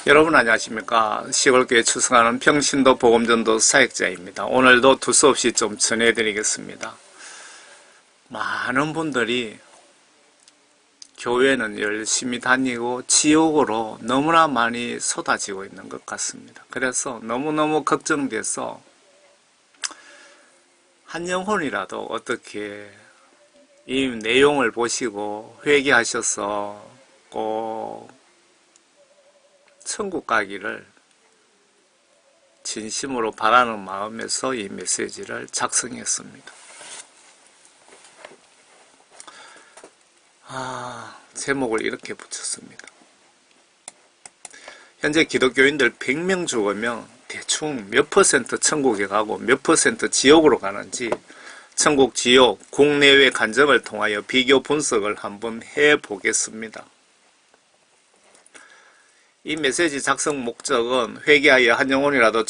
여러분 안녕하십니까. 시골교회 출석하는 평신도 복음전도 사역자입니다. 오늘도 두서없이 좀 전해드리겠습니다. 많은 분들이 교회는 열심히 다니고 지옥으로 너무나 많이 쏟아지고 있는 것 같습니다. 그래서 너무너무 걱정돼서 한 영혼이라도 어떻게 이 내용을 보시고 회개하셔서 꼭 천국 가기를 진심으로 바라는 마음에서 이 메시지를 작성했습니다. 제목을 이렇게 붙였습니다. 현재 기독교인들 100명 죽으면 대충 몇 퍼센트 천국에 가고 몇 퍼센트 지옥으로 가는지 천국, 지옥, 국내외 간증을 통하여 비교 분석을 한번 해보겠습니다. 이 메시지 작성 목적은 회개하여 한 영혼이라도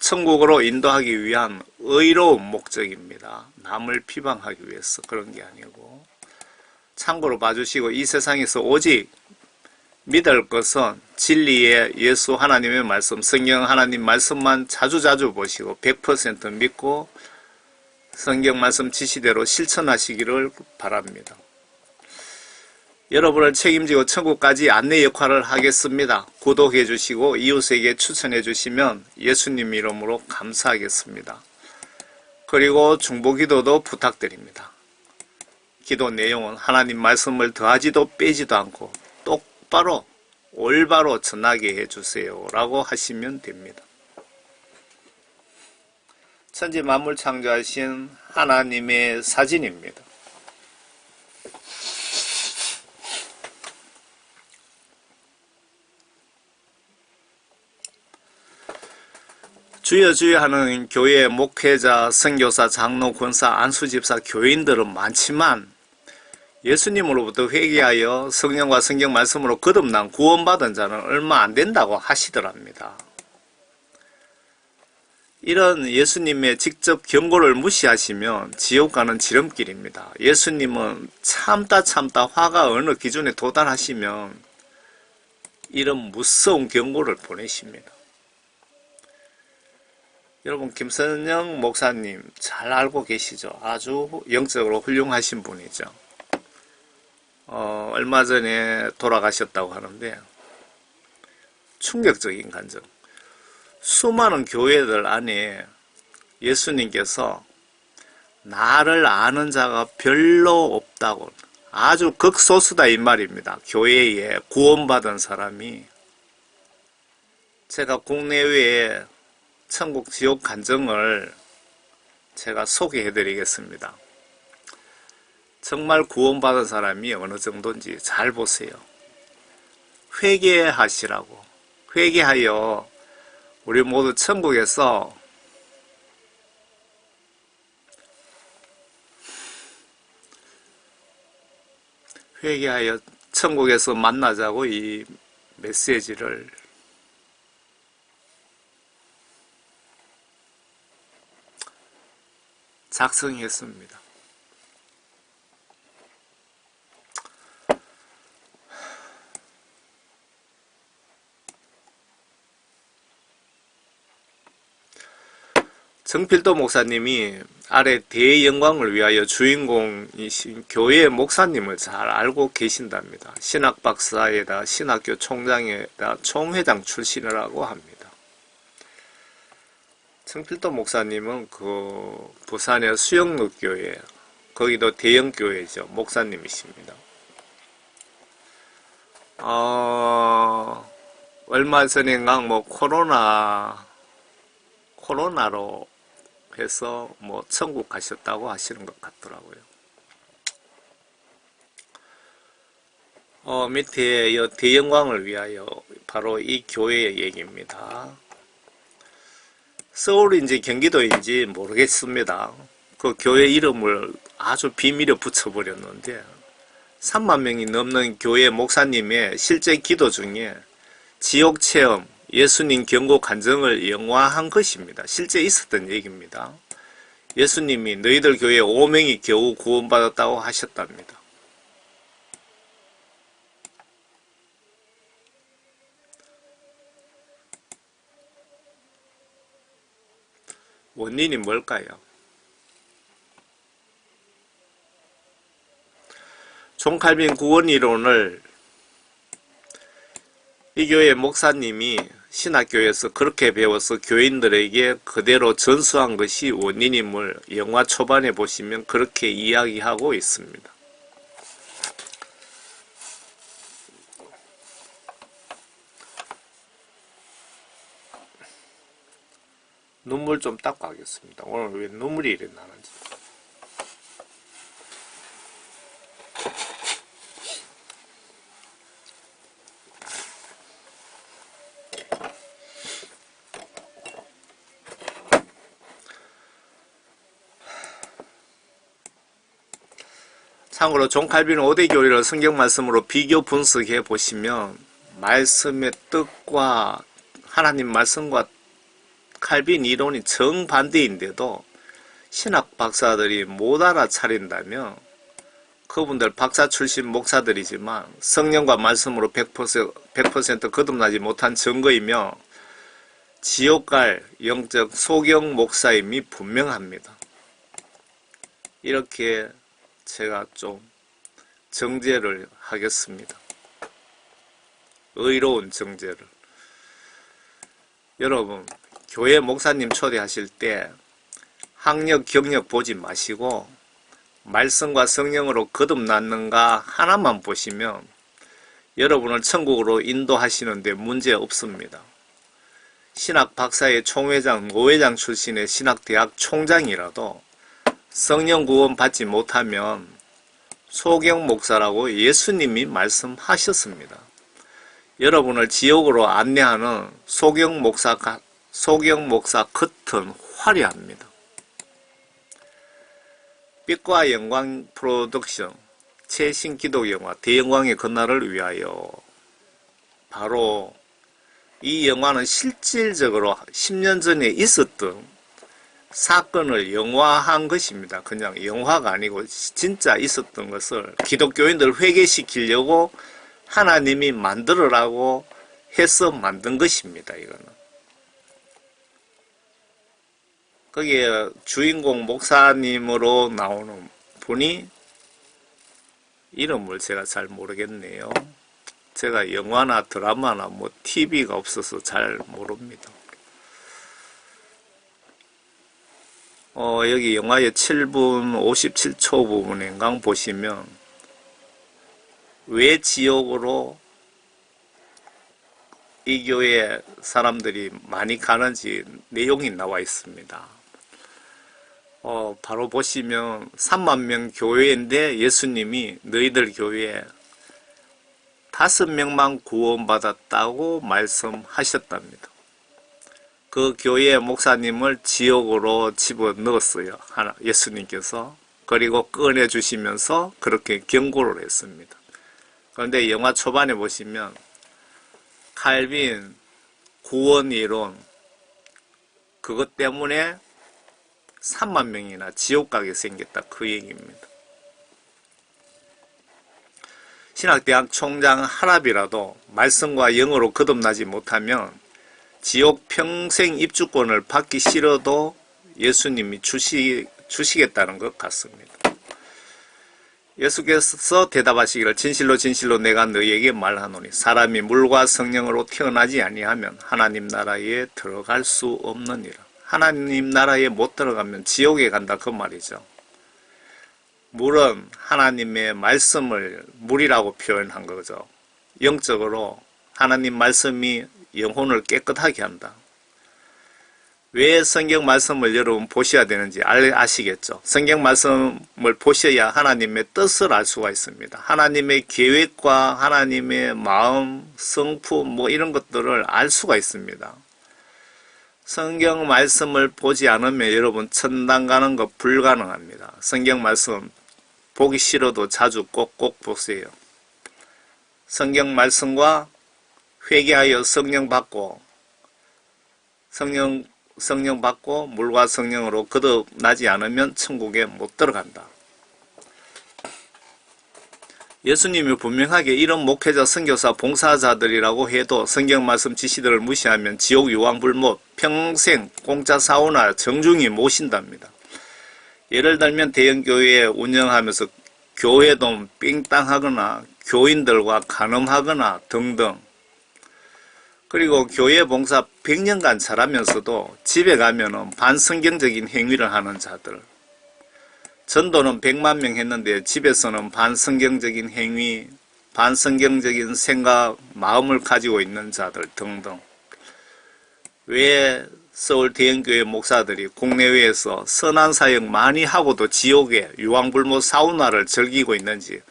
천국으로 인도하기 위한 의로운 목적입니다. 남을 비방하기 위해서 그런 게 아니고, 참고로 봐주시고 이 세상에서 오직 믿을 것은 진리의 예수 하나님의 말씀, 성경 하나님 말씀만 자주자주 보시고 100% 믿고 성경 말씀 지시대로 실천하시기를 바랍니다. 여러분을 책임지고 천국까지 안내 역할을 하겠습니다. 구독해 주시고 이웃에게 추천해 주시면 예수님 이름으로 감사하겠습니다. 그리고 중보기도도 부탁드립니다. 기도 내용은 하나님 말씀을 더하지도 빼지도 않고 똑바로 올바로 전하게 해주세요 라고 하시면 됩니다. 천지 만물 창조하신 하나님의 사진입니다. 주여 주여 하는 교회 목회자, 선교사, 장로, 권사, 안수집사, 교인들은 많지만 예수님으로부터 회개하여 성령과 성경 말씀으로 거듭난 구원받은 자는 얼마 안 된다고 하시더랍니다. 이런 예수님의 직접 경고를 무시하시면 지옥 가는 지름길입니다. 예수님은 참다 화가 어느 기준에 도달하시면 이런 무서운 경고를 보내십니다. 여러분, 김선영 목사님 잘 알고 계시죠? 아주 영적으로 훌륭하신 분이죠. 얼마 전에 돌아가셨다고 하는데 충격적인 간증. 수많은 교회들 안에 예수님께서 나를 아는 자가 별로 없다고, 아주 극소수다 이 말입니다. 교회에 구원받은 사람이. 제가 국내외에 천국 지옥 간증을 제가 소개해 드리겠습니다. 정말 구원받은 사람이 어느 정도인지 잘 보세요. 회개하시라고. 회개하여 우리 모두 천국에서 회개하여 천국에서 만나자고 이 메시지를 작성했습니다. 정필도 목사님이 아래 대영광을 위하여 주인공이신 교회 목사님을 잘 알고 계신답니다. 신학 박사에다 신학교 총장에다 총회장 출신이라고 합니다. 정필도 목사님은 그 부산의 수영로교회, 거기도 대형교회죠. 목사님이십니다. 얼마 전인가 코로나로 해서 천국 가셨다고 하시는 것 같더라고요. 밑에 이 대영광을 위하여 바로 이 교회의 얘기입니다. 서울인지 경기도인지 모르겠습니다. 그 교회 이름을 아주 비밀에 붙여버렸는데 3만 명이 넘는 교회 목사님의 실제 기도 중에 지옥 체험, 예수님 경고 간증을 영화한 것입니다. 실제 있었던 얘기입니다. 예수님이 너희들 교회 5명이 겨우 구원받았다고 하셨답니다. 원인이 뭘까요? 존 칼빈 구원 이론을 이 교회 목사님이 신학교에서 그렇게 배워서 교인들에게 그대로 전수한 것이 원인임을 영화 초반에 보시면 그렇게 이야기하고 있습니다. 눈물 좀 닦고 하겠습니다. 오늘 왜 눈물이 이래 나는지. 참고로 존 칼빈은 5대 교리를 성경 말씀으로 비교 분석해 보시면 말씀의 뜻과 하나님 말씀과 칼빈 이론이 정반대인데도 신학 박사들이 못 알아차린다면 그분들 박사 출신 목사들이지만 성령과 말씀으로 100% 거듭나지 못한 증거이며 지옥 갈 영적 소경 목사임이 분명합니다. 이렇게 제가 좀 정제를 하겠습니다. 의로운 정제를. 여러분, 교회 목사님 초대하실 때 학력, 경력 보지 마시고 말씀과 성령으로 거듭났는가 하나만 보시면 여러분을 천국으로 인도하시는데 문제 없습니다. 신학 박사의 총회장, 노회장 출신의 신학대학 총장이라도 성령 구원 받지 못하면 소경 목사라고 예수님이 말씀하셨습니다. 여러분을 지옥으로 안내하는 소경 목사 겉은 화려합니다. 빛과 영광 프로덕션 최신 기독 영화 대영광의 그날을 위하여, 바로 이 영화는 실질적으로 10년 전에 있었던 사건을 영화한 것입니다. 그냥 영화가 아니고 진짜 있었던 것을 기독교인들 회개시키려고 하나님이 만들으라고 해서 만든 것입니다. 이거는. 거기에 주인공 목사님으로 나오는 분이 이름을 제가 잘 모르겠네요. 제가 영화나 드라마나 뭐 TV가 없어서 잘 모릅니다. 여기 영화의 7분 57초 부분인가 보시면 왜 지옥으로 이 교회 사람들이 많이 가는지 내용이 나와 있습니다. 바로 보시면 3만 명 교회인데 예수님이 너희들 교회에 5명만 구원받았다고 말씀하셨답니다. 그 교회 목사님을 지옥으로 집어넣었어요. 예수님께서. 그리고 꺼내주시면서 그렇게 경고를 했습니다. 그런데 영화 초반에 보시면 칼빈 구원 이론, 그것 때문에 3만 명이나 지옥 가게 생겼다, 그 얘기입니다. 신학대학 총장 하랍이라도 말씀과 영으로 거듭나지 못하면 지옥 평생 입주권을 받기 싫어도 예수님이 주시겠다는 것 같습니다. 예수께서 대답하시기를 진실로 진실로 내가 너희에게 말하노니 사람이 물과 성령으로 태어나지 아니하면 하나님 나라에 들어갈 수 없느니라. 하나님 나라에 못 들어가면 지옥에 간다, 그 말이죠. 물은 하나님의 말씀을 물이라고 표현한 거죠. 영적으로 하나님 말씀이 영혼을 깨끗하게 한다. 왜 성경 말씀을 여러분 보셔야 되는지 아시겠죠? 성경 말씀을 보셔야 하나님의 뜻을 알 수가 있습니다. 하나님의 계획과 하나님의 마음, 성품 뭐 이런 것들을 알 수가 있습니다. 성경 말씀을 보지 않으면 여러분 천당 가는 거 불가능합니다. 성경 말씀 보기 싫어도 자주 꼭꼭 보세요. 성경 말씀과 회개하여 성령 받고 물과 성령으로 거듭나지 않으면 천국에 못 들어간다. 예수님이 분명하게 이런 목회자, 선교사, 봉사자들이라고 해도 성경 말씀 지시들을 무시하면 지옥 유황불못, 평생 공짜 사우나 정중히 모신답니다. 예를 들면 대형교회 운영하면서 교회돈 삥땅하거나 교인들과 간음하거나 등등, 그리고 교회 봉사 100년간 잘하면서도 집에 가면은 반성경적인 행위를 하는 자들, 전도는 100만 명 했는데 집에서는 반성경적인 행위, 반성경적인 생각, 마음을 가지고 있는 자들 등등. 왜 서울 대형교회 목사들이 국내외에서 선한 사역 많이 하고도 지옥의 유황불못 사우나를 즐기고 있는지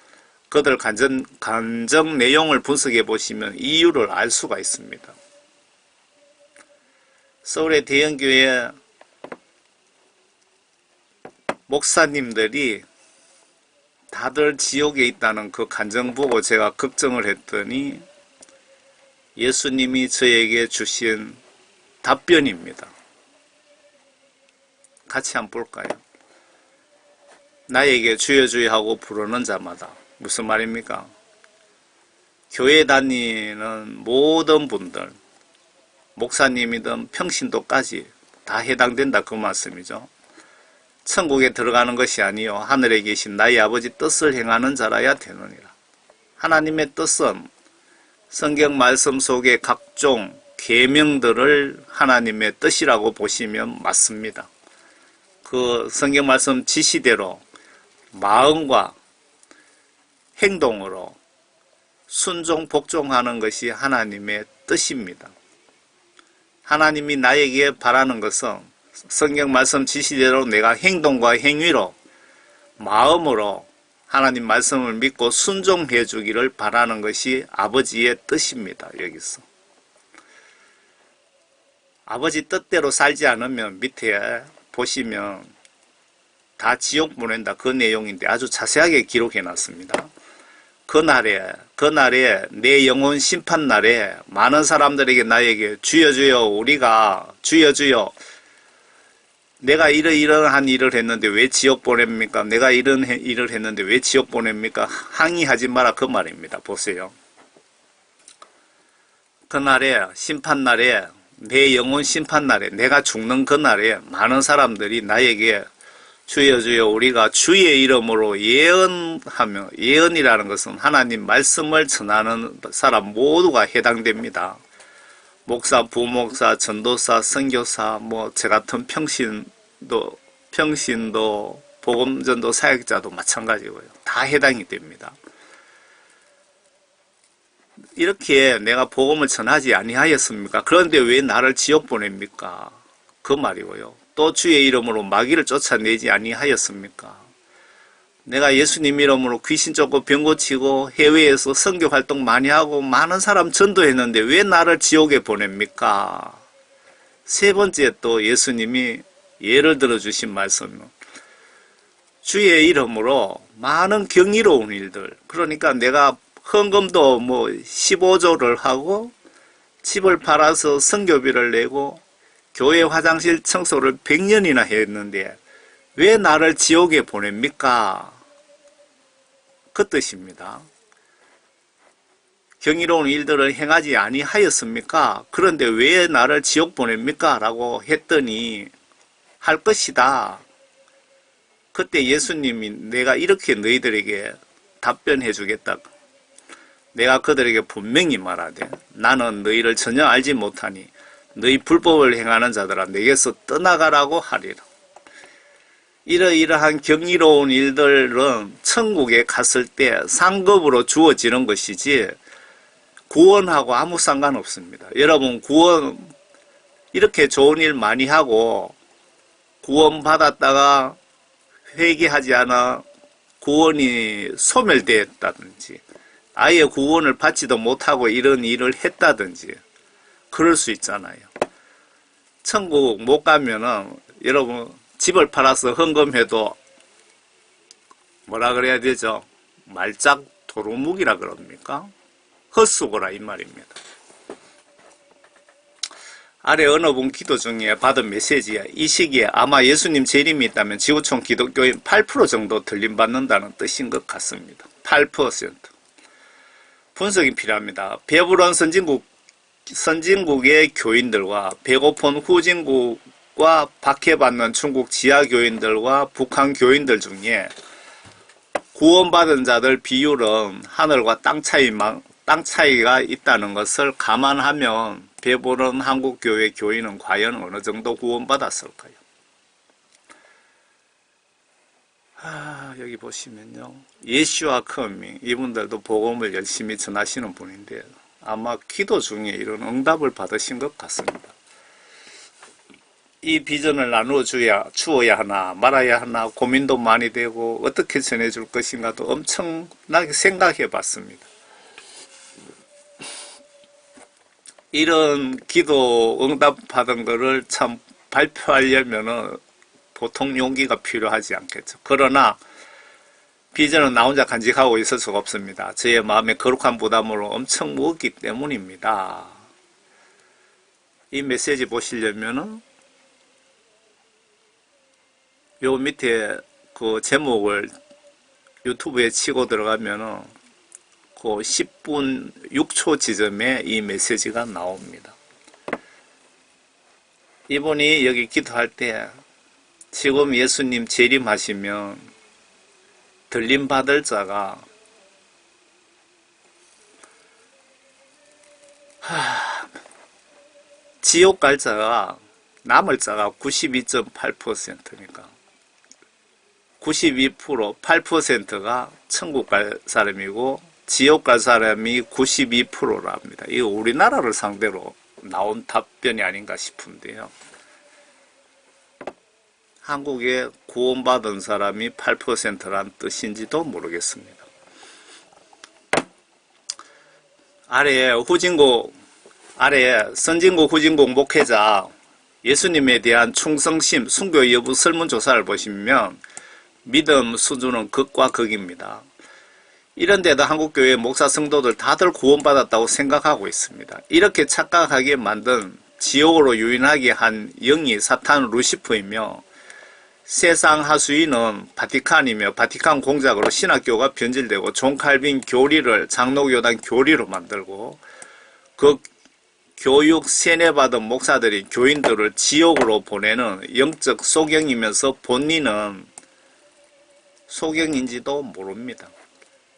그들 간증 내용을 분석해 보시면 이유를 알 수가 있습니다. 서울의 대형교회 목사님들이 다들 지옥에 있다는 그 간증 보고 제가 걱정을 했더니 예수님이 저에게 주신 답변입니다. 같이 한번 볼까요? 나에게 주여 주여 하고 부르는 자마다. 무슨 말입니까? 교회 다니는 모든 분들, 목사님이든 평신도까지 다 해당된다 그 말씀이죠. 천국에 들어가는 것이 아니요 하늘에 계신 나의 아버지 뜻을 행하는 자라야 되느니라. 하나님의 뜻은 성경 말씀 속의 각종 계명들을 하나님의 뜻이라고 보시면 맞습니다. 그 성경 말씀 지시대로 마음과 행동으로 순종 복종하는 것이 하나님의 뜻입니다. 하나님이 나에게 바라는 것은 성경 말씀 지시대로 내가 행동과 행위로 마음으로 하나님 말씀을 믿고 순종해 주기를 바라는 것이 아버지의 뜻입니다. 여기서 아버지 뜻대로 살지 않으면 밑에 보시면 다 지옥 보낸다 그 내용인데 아주 자세하게 기록해 놨습니다. 그날에 내 영혼 심판날에 많은 사람들에게 나에게 주여 주여 우리가 주여 주여 내가 이러한 일을 했는데 왜 지옥 보냅니까? 내가 이런 일을 했는데 왜 지옥 보냅니까? 항의하지 마라 그 말입니다. 보세요. 그날에 심판날에 내 영혼 심판날에 내가 죽는 그날에 많은 사람들이 나에게 주여 주여 우리가 주의 이름으로 예언하며 예언이라는 것은 하나님 말씀을 전하는 사람 모두가 해당됩니다. 목사, 부목사, 전도사, 선교사, 저 같은 평신도, 복음전도 사역자도 마찬가지고요. 다 해당이 됩니다. 이렇게 내가 복음을 전하지 아니하였습니까? 그런데 왜 나를 지옥 보냅니까? 그 말이고요. 또 주의 이름으로 마귀를 쫓아내지 아니하였습니까? 내가 예수님 이름으로 귀신 쫓고 병 고치고 해외에서 선교 활동 많이 하고 많은 사람 전도했는데 왜 나를 지옥에 보냅니까? 세 번째 또 예수님이 예를 들어 주신 말씀은 주의 이름으로 많은 경이로운 일들, 그러니까 내가 헌금도 15조를 하고 집을 팔아서 선교비를 내고 교회 화장실 청소를 100년이나 했는데 왜 나를 지옥에 보냅니까? 그 뜻입니다. 경이로운 일들을 행하지 아니하였습니까? 그런데 왜 나를 지옥 보냅니까? 라고 했더니 할 것이다. 그때 예수님이 내가 이렇게 너희들에게 답변해 주겠다. 내가 그들에게 분명히 말하되 나는 너희를 전혀 알지 못하니 너희 불법을 행하는 자들아 내게서 떠나가라고 하리라. 이러이러한 경이로운 일들은 천국에 갔을 때 상급으로 주어지는 것이지 구원하고 아무 상관없습니다. 여러분 구원 이렇게 좋은 일 많이 하고 구원 받았다가 회개하지 않아 구원이 소멸되었다든지 아예 구원을 받지도 못하고 이런 일을 했다든지 그럴 수 있잖아요. 천국 못 가면은 여러분 집을 팔아서 헌금해도 뭐라 그래야 되죠? 말짝 도루묵이라 그럽니까? 헛수고라 이 말입니다. 아래 어느 분 기도 중에 받은 메시지야. 이 시기에 아마 예수님 재림이 있다면 지구촌 기독교인 8% 정도 들림받는다는 뜻인 것 같습니다. 8%. 분석이 필요합니다. 배부른 선진국의 교인들과 배고픈 후진국과 박해받는 중국 지하 교인들과 북한 교인들 중에 구원받은 자들 비율은 하늘과 땅 차이가 있다는 것을 감안하면 배부른 한국교회 교인은 과연 어느 정도 구원받았을까요? 여기 보시면요. 예슈아 커밍, 이분들도 복음을 열심히 전하시는 분인데 아마 기도 중에 이런 응답을 받으신 것 같습니다. 이 비전을 나누어 주어야 하나 말아야 하나 고민도 많이 되고 어떻게 전해줄 것인가도 엄청나게 생각해 봤습니다. 이런 기도 응답 받은 거를 참 발표하려면은 보통 용기가 필요하지 않겠죠. 그러나 비전은 나 혼자 간직하고 있을 수가 없습니다. 저의 마음에 거룩한 부담으로 엄청 무겁기 때문입니다. 이 메시지 보시려면은 요 밑에 그 제목을 유튜브에 치고 들어가면은 그 10분 6초 지점에 이 메시지가 나옵니다. 이분이 여기 기도할 때 지금 예수님 재림하시면 들림 받을 자가 지옥 갈 자가 남을 자가 92.8%니까 92% 8%가 천국 갈 사람이고 지옥 갈 사람이 92%랍니다. 이거 우리나라를 상대로 나온 답변이 아닌가 싶은데요. 한국에 구원받은 사람이 8%란 뜻인지도 모르겠습니다. 아래에 선진국 후진국 목회자 예수님에 대한 충성심, 순교 여부 설문조사를 보시면 믿음 수준은 극과 극입니다. 이런데도 한국교회 목사 성도들 다들 구원받았다고 생각하고 있습니다. 이렇게 착각하게 만든 지옥으로 유인하게 한 영이 사탄 루시퍼이며 세상 하수인은 바티칸이며 바티칸 공작으로 신학교가 변질되고 존 칼빈 교리를 장로교단 교리로 만들고 그 교육 세뇌받은 목사들이 교인들을 지옥으로 보내는 영적 소경이면서 본인은 소경인지도 모릅니다.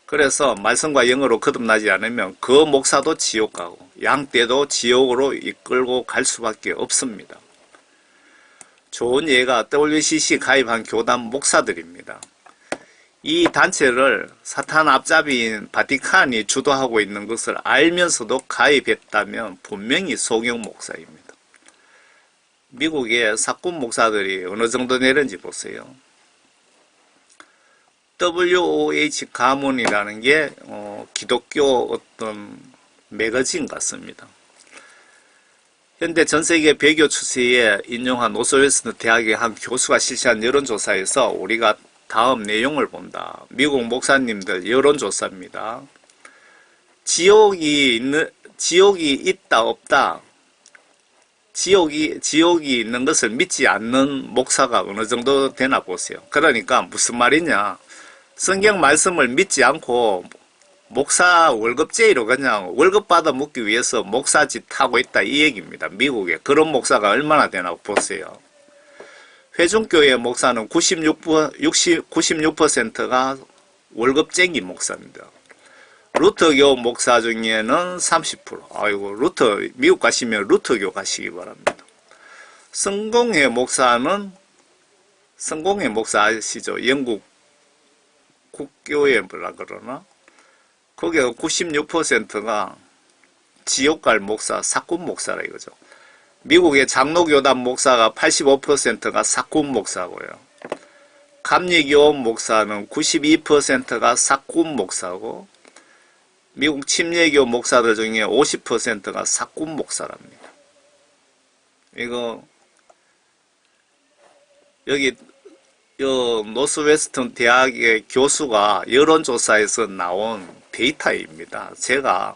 그래서 말씀과 영어로 거듭나지 않으면 그 목사도 지옥 가고 양떼도 지옥으로 이끌고 갈 수밖에 없습니다. 좋은 예가 WCC 가입한 교단 목사들입니다. 이 단체를 사탄 앞잡이인 바티칸이 주도하고 있는 것을 알면서도 가입했다면 분명히 소경 목사입니다. 미국의 사꾼 목사들이 어느 정도 되는지 보세요. WOH 가문이라는 게 기독교 어떤 매거진 같습니다. 현대 전세계 배교 추세에 인용한 노스웨스트 대학의 한 교수가 실시한 여론조사에서 우리가 다음 내용을 본다. 미국 목사님들 여론조사입니다. 지옥이 있다 없다. 지옥이 있는 것을 믿지 않는 목사가 어느 정도 되나 보세요. 그러니까 무슨 말이냐. 성경 말씀을 믿지 않고 목사 월급제의로 그냥 월급 받아 먹기 위해서 목사짓 하고 있다 이 얘기입니다. 미국에 그런 목사가 얼마나 되나 보세요. 회중교회 목사는 96%가 월급쟁이 목사입니다. 루터교 목사 중에는 30%. 아이고 미국 가시면 루터교 가시기 바랍니다. 성공회 목사 아시죠? 영국 국교회 뭐라 그러나? 거기가 96%가 지옥 갈 목사, 사꾼 목사라 이거죠. 미국의 장로교단 목사가 85%가 사꾼 목사고요. 감리교 목사는 92%가 사꾼 목사고 미국 침례교 목사들 중에 50%가 사꾼 목사랍니다. 이거 여기 노스웨스턴 대학의 교수가 여론조사에서 나온 데이터입니다. 제가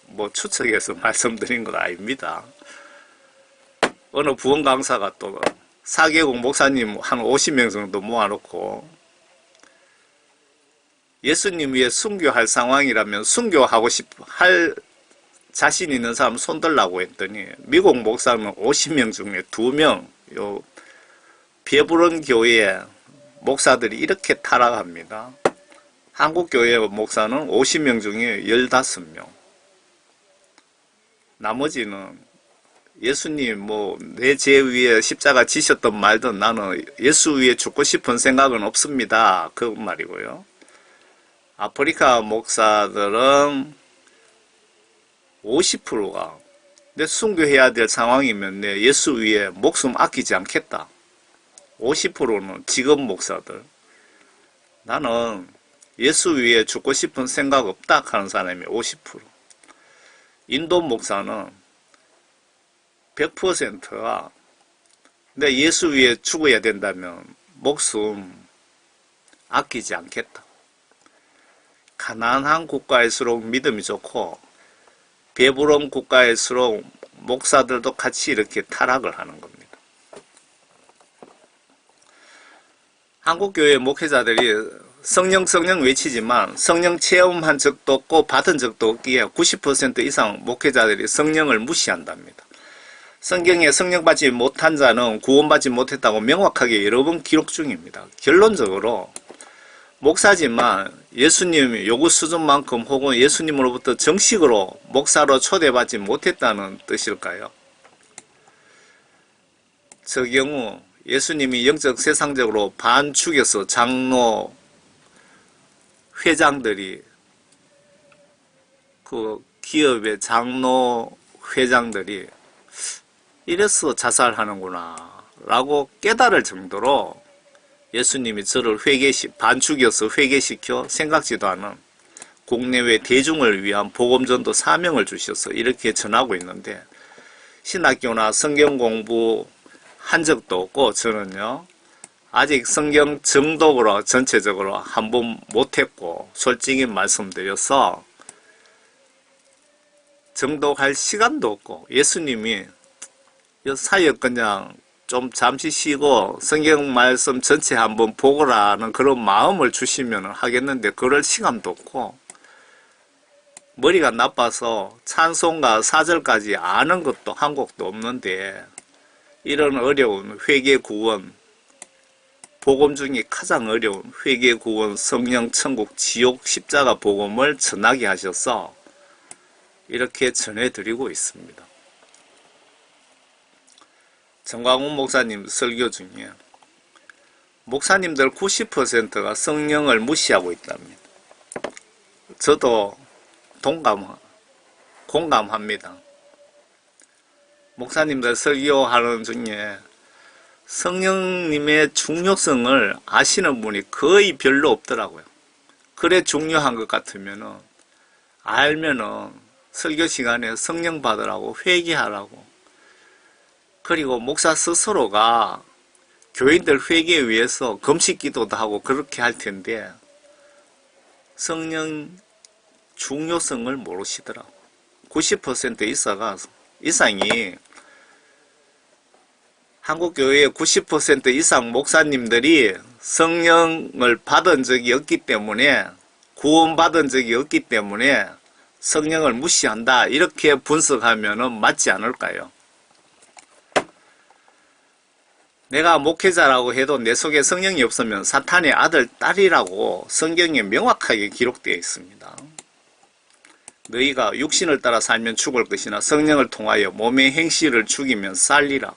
뭐 추측해서 말씀드린 건 아닙니다. 어느 부원 강사가 또 4개국 목사님 한 50명 정도 모아놓고 예수님 위에 순교할 상황이라면 순교하고 할 자신 있는 사람 손들라고 했더니 미국 목사는 50명 중에 2명, 요 베브론 교회 목사들이 이렇게 타락합니다. 한국 교회 목사는 50명 중에 15명. 나머지는 예수님 내 죄 위에 십자가 지셨던 말든 나는 예수 위에 죽고 싶은 생각은 없습니다. 그 말이고요. 아프리카 목사들은 50%가 내 순교해야 될 상황이면 내 예수 위에 목숨 아끼지 않겠다. 50%는 직업 목사들. 나는 예수 위에 죽고 싶은 생각 없다 하는 사람이 50%. 인도 목사는 100%가 내 예수 위에 죽어야 된다면 목숨 아끼지 않겠다. 가난한 국가일수록 믿음이 좋고 베브론 국가일수록 목사들도 같이 이렇게 타락을 하는 겁니다. 한국교회 목회자들이 성령 외치지만 성령 체험한 적도 없고 받은 적도 없기에 90% 이상 목회자들이 성령을 무시한답니다. 성경에 성령 받지 못한 자는 구원받지 못했다고 명확하게 여러 번 기록 중입니다. 결론적으로 목사지만 예수님 요구 수준만큼 혹은 예수님으로부터 정식으로 목사로 초대받지 못했다는 뜻일까요? 저 경우 예수님이 영적 세상적으로 반죽여서 장로 회장들이 그 기업의 장로 회장들이 이래서 자살하는구나 라고 깨달을 정도로 예수님이 저를 반죽여서 회개시켜 생각지도 않은 국내외 대중을 위한 복음전도 사명을 주셔서 이렇게 전하고 있는데 신학교나 성경 공부 한 적도 없고 저는요 아직 성경 정독으로 전체적으로 한번 못했고 솔직히 말씀드려서 정독할 시간도 없고 예수님이 사역 그냥 좀 잠시 쉬고 성경 말씀 전체 한번 보고라는 그런 마음을 주시면 하겠는데 그럴 시간도 없고 머리가 나빠서 찬송가 사절까지 아는 것도 한 곡도 없는데 이런 어려운 회개 구원 복음 중에 가장 어려운 회개 구원 성령 천국 지옥 십자가 복음을 전하게 하셔서 이렇게 전해드리고 있습니다. 정광훈 목사님 설교 중에 목사님들 90%가 성령을 무시하고 있답니다. 저도 공감합니다. 목사님들 설교하는 중에 성령님의 중요성을 아시는 분이 거의 별로 없더라고요. 그래 중요한 것 같으면은 알면은 설교 시간에 성령 받으라고 회개하라고 그리고 목사 스스로가 교인들 회개에 위해서 금식 기도도 하고 그렇게 할 텐데 성령 중요성을 모르시더라고. 90% 이상이 한국교회의 90% 이상 목사님들이 성령을 받은 적이 없기 때문에 구원받은 적이 없기 때문에 성령을 무시한다 이렇게 분석하면 맞지 않을까요? 내가 목회자라고 해도 내 속에 성령이 없으면 사탄의 아들, 딸이라고 성경에 명확하게 기록되어 있습니다. 너희가 육신을 따라 살면 죽을 것이나 성령을 통하여 몸의 행실을 죽이면 살리라.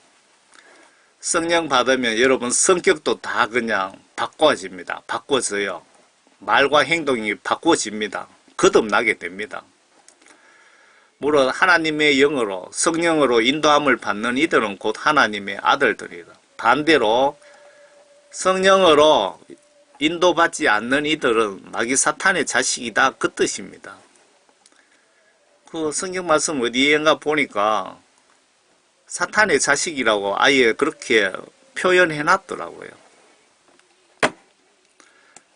성령 받으면 여러분 성격도 다 그냥 바꿔집니다. 바꿔져요. 말과 행동이 바꿔집니다. 거듭나게 됩니다. 물론 하나님의 영으로 성령으로 인도함을 받는 이들은 곧 하나님의 아들들이다. 반대로 성령으로 인도받지 않는 이들은 마귀 사탄의 자식이다 그 뜻입니다. 그 성경 말씀 어디엔가 보니까 사탄의 자식이라고 아예 그렇게 표현해 놨더라고요.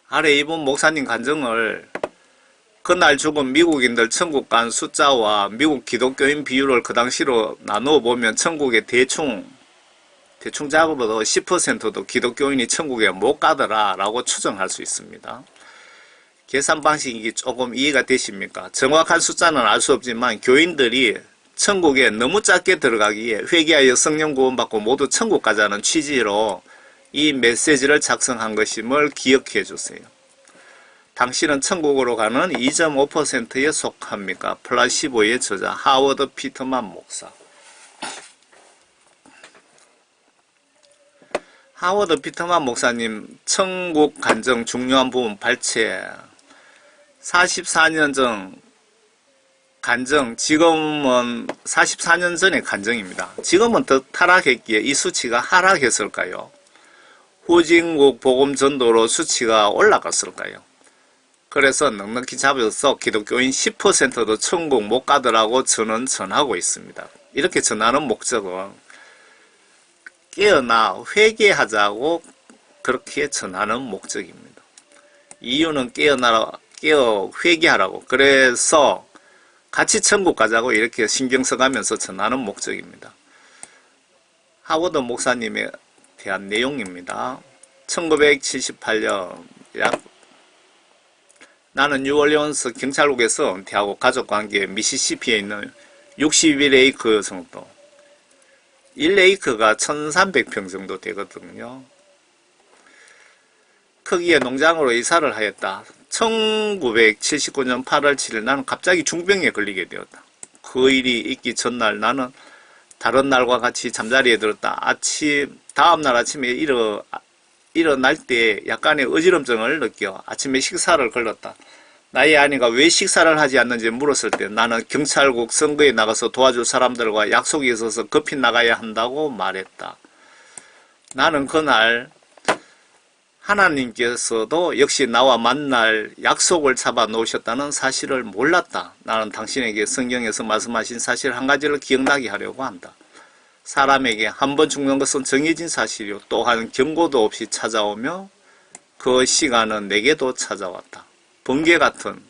아래 이분 목사님 간증을 그날 죽은 미국인들 천국 간 숫자와 미국 기독교인 비율을 그 당시로 나누어 보면 천국에 대충 잡아도 10%도 기독교인이 천국에 못 가더라 라고 추정할 수 있습니다. 계산 방식이 조금 이해가 되십니까? 정확한 숫자는 알 수 없지만 교인들이 천국에 너무 작게 들어가기에 회개하여 성령 구원받고 모두 천국 가자는 취지로 이 메시지를 작성한 것임을 기억해 주세요. 당신은 천국으로 가는 2.5%에 속합니까? 플라시보의 저자 하워드 피터만 목사. 하워드 피터만 목사님 천국 간증 중요한 부분 발췌 44년 전 간증, 지금은 44년 전의 간증입니다. 지금은 더 타락했기에 이 수치가 하락했을까요? 후진국 복음 전도로 수치가 올라갔을까요? 그래서 넉넉히 잡아서 기독교인 10%도 천국 못 가더라고 저는 전하고 있습니다. 이렇게 전하는 목적은 깨어나 회개하자고 그렇게 전하는 목적입니다. 이유는 깨어 회개하라고. 그래서 같이 천국 가자고 이렇게 신경 써가면서 전하는 목적입니다. 하워드 목사님에 대한 내용입니다. 1978년 나는 뉴올리언스 경찰국에서 은퇴하고 가족관계에 미시시피에 있는 61에이크 정도 1에이크가 1300평 정도 되거든요. 크기의 농장으로 이사를 하였다. 1979년 8월 7일 나는 갑자기 중병에 걸리게 되었다. 그 일이 있기 전날 나는 다른 날과 같이 잠자리에 들었다. 다음날 아침에 일어날 때 약간의 어지럼증을 느껴 아침에 식사를 걸렀다. 나의 아내가 왜 식사를 하지 않는지 물었을 때 나는 경찰국 선거에 나가서 도와줄 사람들과 약속이 있어서 급히 나가야 한다고 말했다. 나는 그날 하나님께서도 역시 나와 만날 약속을 잡아 놓으셨다는 사실을 몰랐다. 나는 당신에게 성경에서 말씀하신 사실 한 가지를 기억나게 하려고 한다. 사람에게 한 번 죽는 것은 정해진 사실이요. 또한 경고도 없이 찾아오며 그 시간은 내게도 찾아왔다. 번개 같은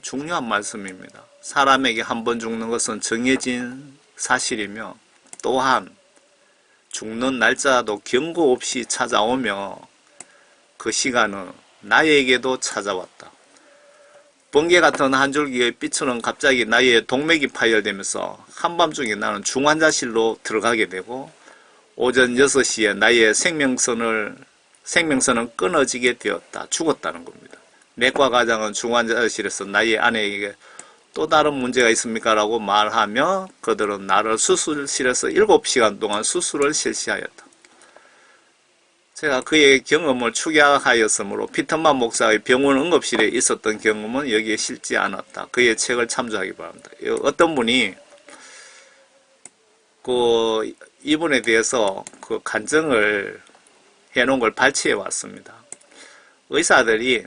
중요한 말씀입니다. 사람에게 한 번 죽는 것은 정해진 사실이며 또한 죽는 날짜도 경고 없이 찾아오며 그 시간은 나에게도 찾아왔다. 번개 같은 한 줄기의 빛처럼 갑자기 나의 동맥이 파열되면서 한밤중에 나는 중환자실로 들어가게 되고 오전 6시에 나의 생명선은 끊어지게 되었다. 죽었다는 겁니다. 내과 과장은 중환자실에서 나의 아내에게 또 다른 문제가 있습니까? 라고 말하며 그들은 나를 수술실에서 7시간 동안 수술을 실시하였다. 제가 그의 경험을 축약하였으므로 피터만 목사의 병원 응급실에 있었던 경험은 여기에 실지 않았다. 그의 책을 참조하기 바랍니다. 어떤 분이 이분에 대해서 간증을 해놓은 걸 발췌해 왔습니다. 의사들이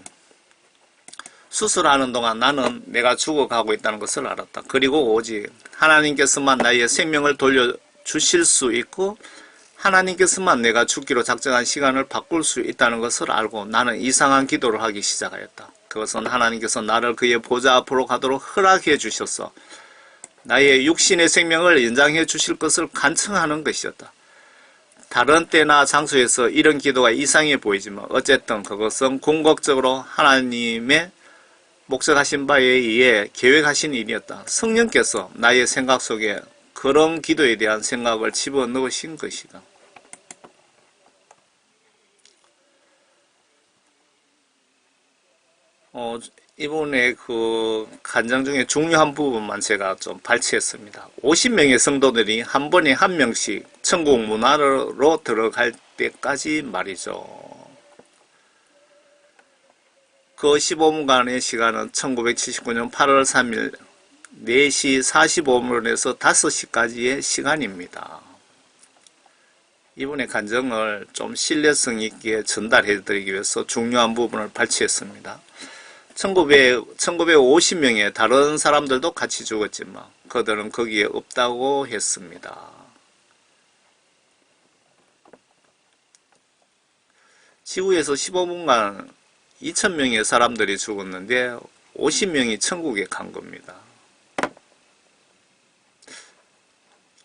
수술하는 동안 나는 내가 죽어가고 있다는 것을 알았다. 그리고 오직 하나님께서만 나의 생명을 돌려주실 수 있고 하나님께서만 내가 죽기로 작정한 시간을 바꿀 수 있다는 것을 알고 나는 이상한 기도를 하기 시작하였다. 그것은 하나님께서 나를 그의 보좌 앞으로 가도록 허락해 주셔서 나의 육신의 생명을 연장해 주실 것을 간청하는 것이었다. 다른 때나 장소에서 이런 기도가 이상해 보이지만 어쨌든 그것은 궁극적으로 하나님의 목적하신 바에 의해 계획하신 일이었다. 성령께서 나의 생각 속에 그런 기도에 대한 생각을 집어넣으신 것이다. 이번에 간증 중에 중요한 부분만 제가 좀 발췌했습니다. 50명의 성도들이 한 번에 한 명씩 천국 문화로 들어갈 때까지 말이죠. 그 15분간의 시간은 1979년 8월 3일 4시 45분에서 5시까지의 시간입니다. 이분의 간증을 좀 신뢰성 있게 전달해 드리기 위해서 중요한 부분을 발췌했습니다. 1950명의 다른 사람들도 같이 죽었지만 그들은 거기에 없다고 했습니다. 지구에서 15분간 2000명의 사람들이 죽었는데 50명이 천국에 간 겁니다.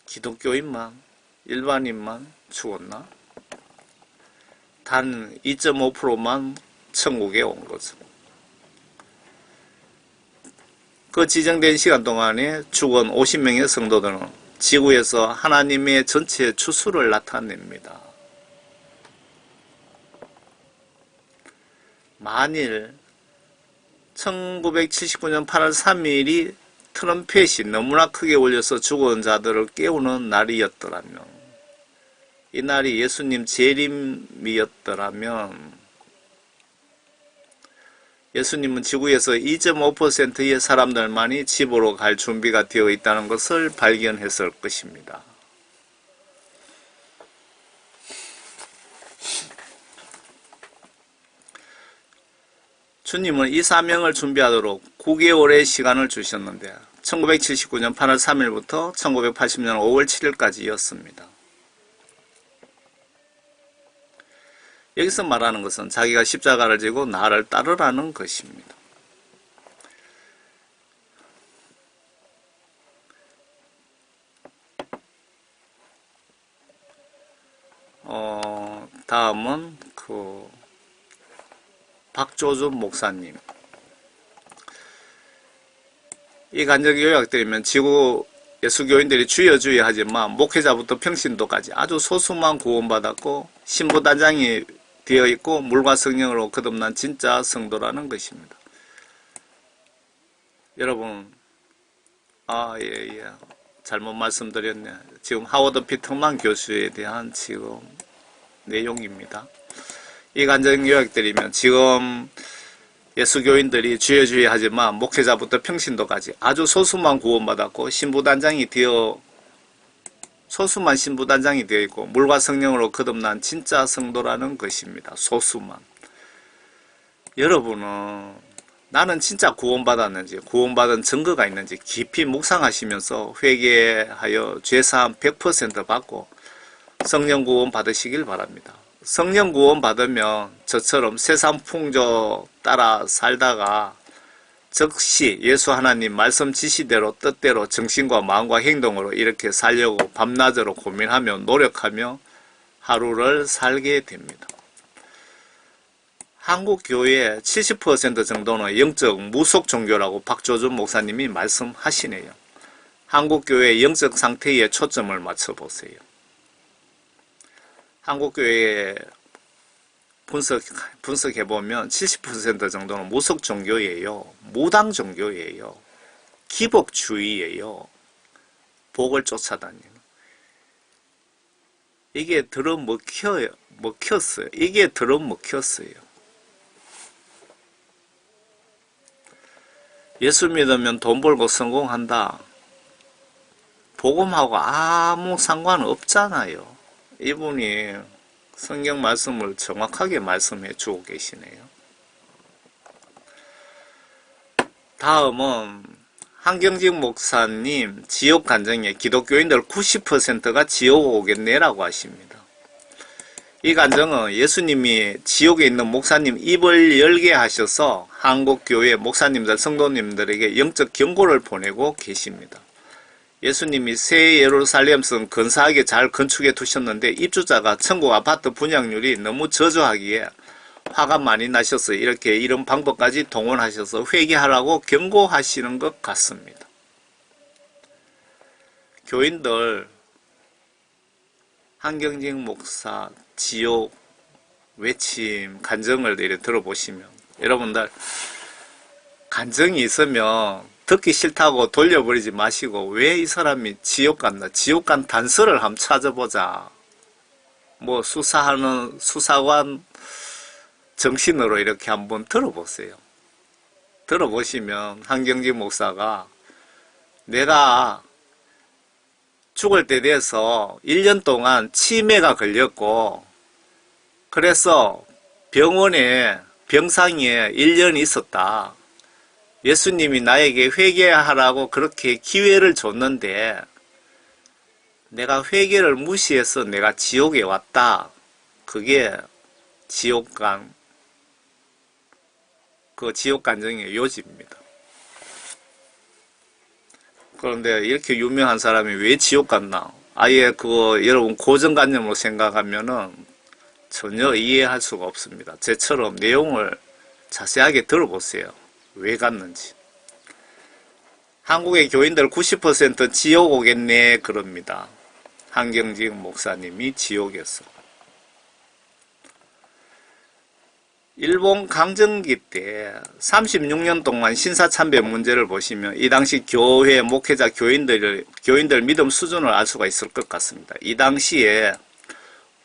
기독교인만, 일반인만 죽었나? 단 2.5%만 천국에 온 거죠. 그 지정된 시간 동안에 죽은 50명의 성도들은 지구에서 하나님의 전체 추수를 나타냅니다. 만일 1979년 8월 3일이 트럼펫이 너무나 크게 울려서 죽은 자들을 깨우는 날이었더라면, 이 날이 예수님 재림이었더라면 예수님은 지구에서 2.5%의 사람들만이 집으로 갈 준비가 되어 있다는 것을 발견했을 것입니다. 주님은 이 사명을 준비하도록 9개월의 시간을 주셨는데 1979년 8월 3일부터 1980년 5월 7일까지였습니다. 여기서 말하는 것은 자기가 십자가를 지고 나를 따르라는 것입니다. 다음은 박조준 목사님. 이 간증 요약드리면 지구 예수교인들이 주여 주여 하지만 목회자부터 평신도까지 아주 소수만 구원받았고 신부단장이 되어 있고 물과 성령으로 거듭난 진짜 성도라는 것입니다. 여러분, 잘못 말씀드렸네. 지금 하워드 피터만 교수에 대한 지금 내용입니다. 이 간증 요약드리면 지금 예수교인들이 주여 주여 하지만 목회자부터 평신도까지 아주 소수만 구원받았고 소수만 신부단장이 되어 있고 물과 성령으로 거듭난 진짜 성도라는 것입니다. 소수만. 여러분은 나는 진짜 구원받았는지 구원받은 증거가 있는지 깊이 묵상하시면서 회개하여 죄사함 100% 받고 성령 구원 받으시길 바랍니다. 성령 구원 받으면 저처럼 세상 풍조 따라 살다가 즉시 예수 하나님 말씀 지시대로 뜻대로 정신과 마음과 행동으로 이렇게 살려고 밤낮으로 고민하며 노력하며 하루를 살게 됩니다. 한국 교회의 70% 정도는 영적 무속 종교라고 박조준 목사님이 말씀하시네요. 한국 교회의 영적 상태에 초점을 맞춰보세요. 한국 교회에 분석해보면 70% 정도는 무속 종교예요. 무당 종교예요. 기복주의예요. 복을 쫓아다니는. 이게 들어먹혔어요. 이게 들어먹혔어요. 예수 믿으면 돈 벌고 성공한다. 복음하고 아무 상관없잖아요. 이분이 성경 말씀을 정확하게 말씀해 주고 계시네요. 다음은 한경직 목사님 지옥 간증에 기독교인들 90%가 지옥 오겠네라고 하십니다. 이 간증은 예수님이 지옥에 있는 목사님 입을 열게 하셔서 한국교회 목사님들 성도님들에게 영적 경고를 보내고 계십니다. 예수님이 새 예루살렘성 근사하게 잘 건축해 두셨는데 입주자가 천국 아파트 분양률이 너무 저조하기에 화가 많이 나셔서 이렇게 이런 방법까지 동원하셔서 회개하라고 경고하시는 것 같습니다. 교인들 한경직 목사 지옥 외침 간증을 이렇게 들어보시면 여러분들 간증이 있으면 듣기 싫다고 돌려버리지 마시고 왜 이 사람이 지옥 갔나? 지옥 간 단서를 한번 찾아보자. 뭐 수사하는 수사관 정신으로 이렇게 한번 들어보세요. 들어보시면 한경직 목사가 내가 죽을 때 돼서 1년 동안 치매가 걸렸고 그래서 병원에 병상에 1년 있었다. 예수님이 나에게 회개하라고 그렇게 기회를 줬는데 내가 회개를 무시해서 내가 지옥에 왔다. 그게 지옥간 지옥간증의 요지입니다. 그런데 이렇게 유명한 사람이 왜 지옥 갔나? 아예 여러분 고정관념으로 생각하면은 전혀 이해할 수가 없습니다. 제처럼 내용을 자세하게 들어보세요. 왜 갔는지. 한국의 교인들 90% 지옥 오겠네 그럽니다. 한경직 목사님이 지옥에서. 일본 강점기 때 36년 동안 신사참배 문제를 보시면 이 당시 교회 목회자 교인들 믿음 수준을 알 수가 있을 것 같습니다. 이 당시에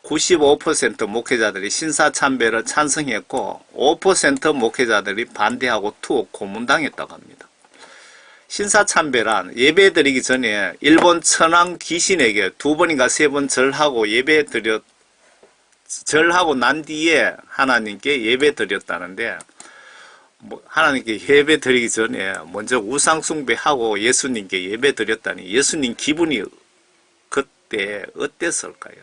95% 목회자들이 신사참배를 찬성했고 5% 목회자들이 반대하고 투옥 고문당했다고 합니다. 신사참배란 예배드리기 전에 일본 천황 귀신에게 2번인가 3번 절하고 난 뒤에 하나님께 예배 드렸다는데, 하나님께 예배 드리기 전에 먼저 우상숭배하고 예수님께 예배 드렸다니 예수님 기분이 그때 어땠을까요?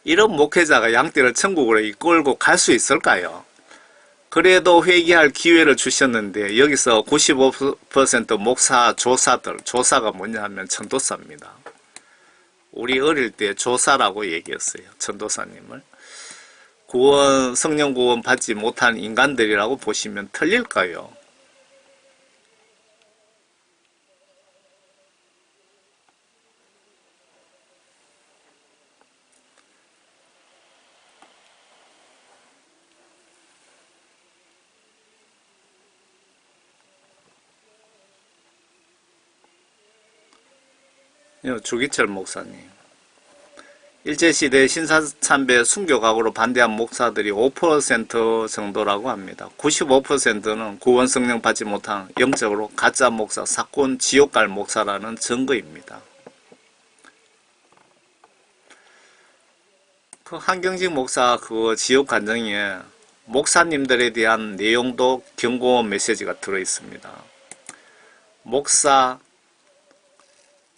이런 목회자가 양떼를 천국으로 이끌고 갈 수 있을까요? 그래도 회개할 기회를 주셨는데 여기서 95% 목사 조사가 뭐냐 하면 전도사입니다. 우리 어릴 때 조사라고 얘기했어요. 전도사님을. 성령 구원 받지 못한 인간들이라고 보시면 틀릴까요? 주기철 목사님. 일제시대 신사참배 순교각으로 반대한 목사들이 5% 정도라고 합니다. 95%는 구원 성령 받지 못한 영적으로 가짜 목사, 사건 지옥 갈 목사라는 증거입니다. 그 한경직 목사 그 지옥 간증에 목사님들에 대한 내용도 경고 메시지가 들어 있습니다. 목사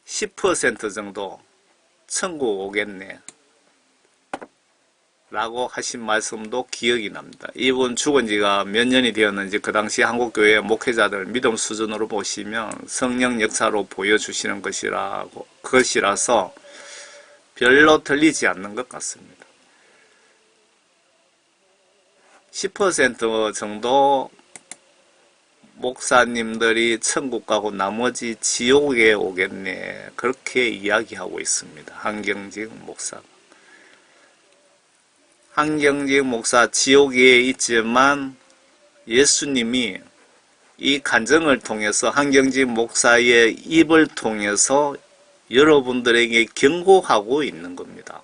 10% 정도 천국 오겠네 라고 하신 말씀도 기억이 납니다. 이분 죽은 지가 몇 년이 되었는지 그 당시 한국교회 목회자들 믿음 수준으로 보시면 성령 역사로 보여주시는 것이라서 별로 틀리지 않는 것 같습니다. 10% 정도 목사님들이 천국 가고 나머지 지옥에 오겠네 그렇게 이야기하고 있습니다. 한경직 목사. 한경직 목사 지옥에 있지만 예수님이 이 간증을 통해서 한경직 목사의 입을 통해서 여러분들에게 경고하고 있는 겁니다.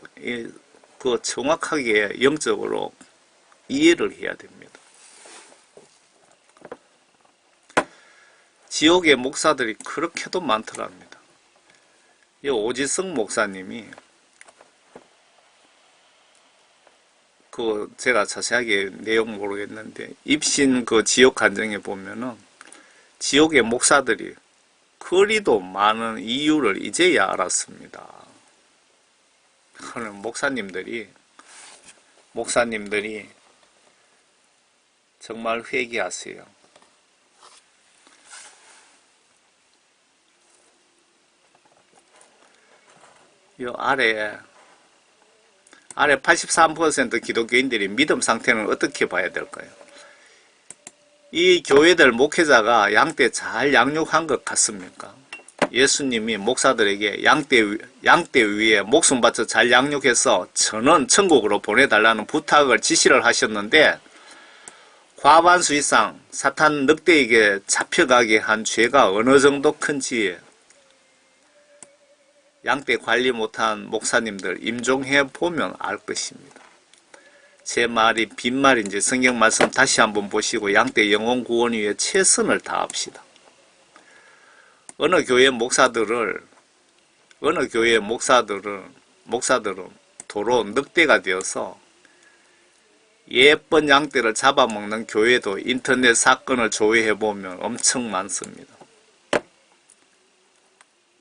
그 정확하게 영적으로 이해를 해야 됩니다. 지옥의 목사들이 그렇게도 많더랍니다. 이 오지성 목사님이 제가 자세하게 내용 모르겠는데 입신 그 지옥 간증에 보면은 지옥의 목사들이 그리도 많은 이유를 이제야 알았습니다. 그는 목사님들이 정말 회개하세요. 이 아래 83% 기독교인들이 믿음 상태는 어떻게 봐야 될까요? 이 교회들 목회자가 양떼 잘 양육한 것 같습니까? 예수님이 목사들에게 양떼 위에 목숨 바쳐 잘 양육해서 전원 천국으로 보내달라는 부탁을 지시를 하셨는데 과반수 이상 사탄 늑대에게 잡혀가게 한 죄가 어느 정도 큰지 양떼 관리 못한 목사님들 임종해 보면 알 것입니다. 제 말이 빈말인지 성경 말씀 다시 한번 보시고 양떼 영혼 구원 위해 최선을 다합시다. 어느 교회 목사들은 도로 늑대가 되어서 예쁜 양떼를 잡아먹는 교회도 인터넷 사건을 조회해 보면 엄청 많습니다.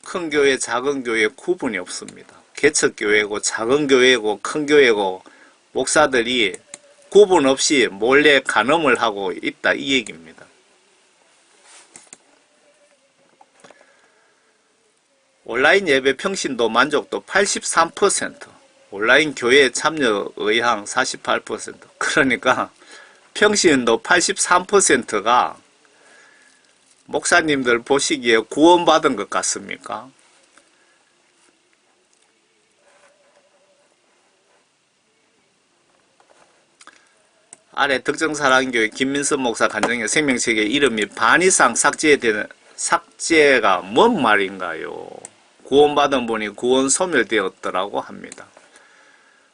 큰 교회, 작은 교회 구분이 없습니다. 개척교회고 작은 교회고 큰 교회고 목사들이 구분 없이 몰래 간음을 하고 있다 이 얘기입니다. 온라인 예배 평신도 만족도 83%, 온라인 교회 참여 의향 48%. 그러니까 평신도 83%가 목사님들 보시기에 구원받은 것 같습니까? 아래 덕정사랑교회 김민선 목사 간증의 생명책의 이름이 반 이상 삭제되는 삭제가 뭔 말인가요? 구원받은 분이 구원 소멸되었더라고 합니다.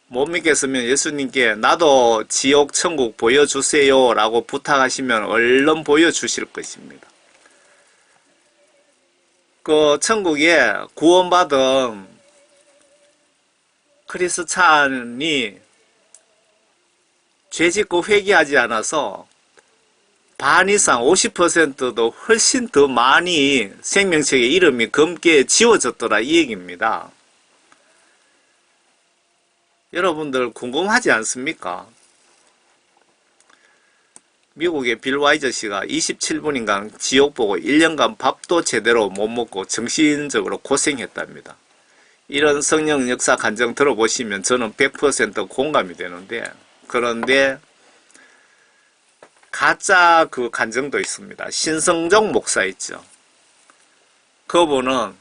못 믿겠으면 예수님께 나도 지옥 천국 보여주세요 라고 부탁하시면 얼른 보여주실 것입니다. 그 천국에 구원받은 크리스찬이 죄짓고 회개하지 않아서 반 이상 50%도 훨씬 더 많이 생명책의 이름이 검게 지워졌더라 이 얘기입니다. 여러분들 궁금하지 않습니까? 미국의 빌 와이저 씨가 27분인가 지옥 보고 1년간 밥도 제대로 못 먹고 정신적으로 고생했답니다. 이런 성령 역사 간증 들어보시면 저는 100% 공감이 되는데, 그런데 가짜 그 간증도 있습니다. 신성종 목사 있죠. 그분은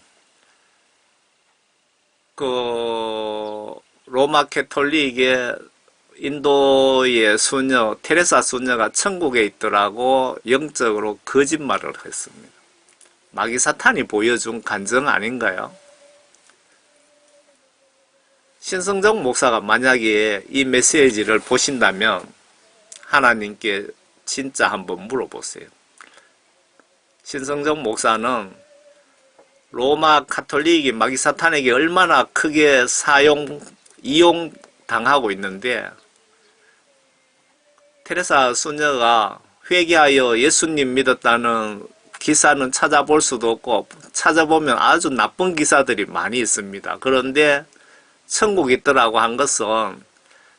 그 로마 캐톨릭의 인도의 수녀 테레사 수녀가 천국에 있더라고 영적으로 거짓말을 했습니다. 마귀사탄이 보여준 간증 아닌가요? 신성종 목사가 만약에 이 메시지를 보신다면 하나님께 진짜 한번 물어보세요. 신성종 목사는 로마 카톨릭이 마귀사탄에게 얼마나 크게 이용당하고 있는데, 테레사 수녀가 회개하여 예수님 믿었다는 기사는 찾아볼 수도 없고, 찾아보면 아주 나쁜 기사들이 많이 있습니다. 그런데 천국 있더라고 한 것은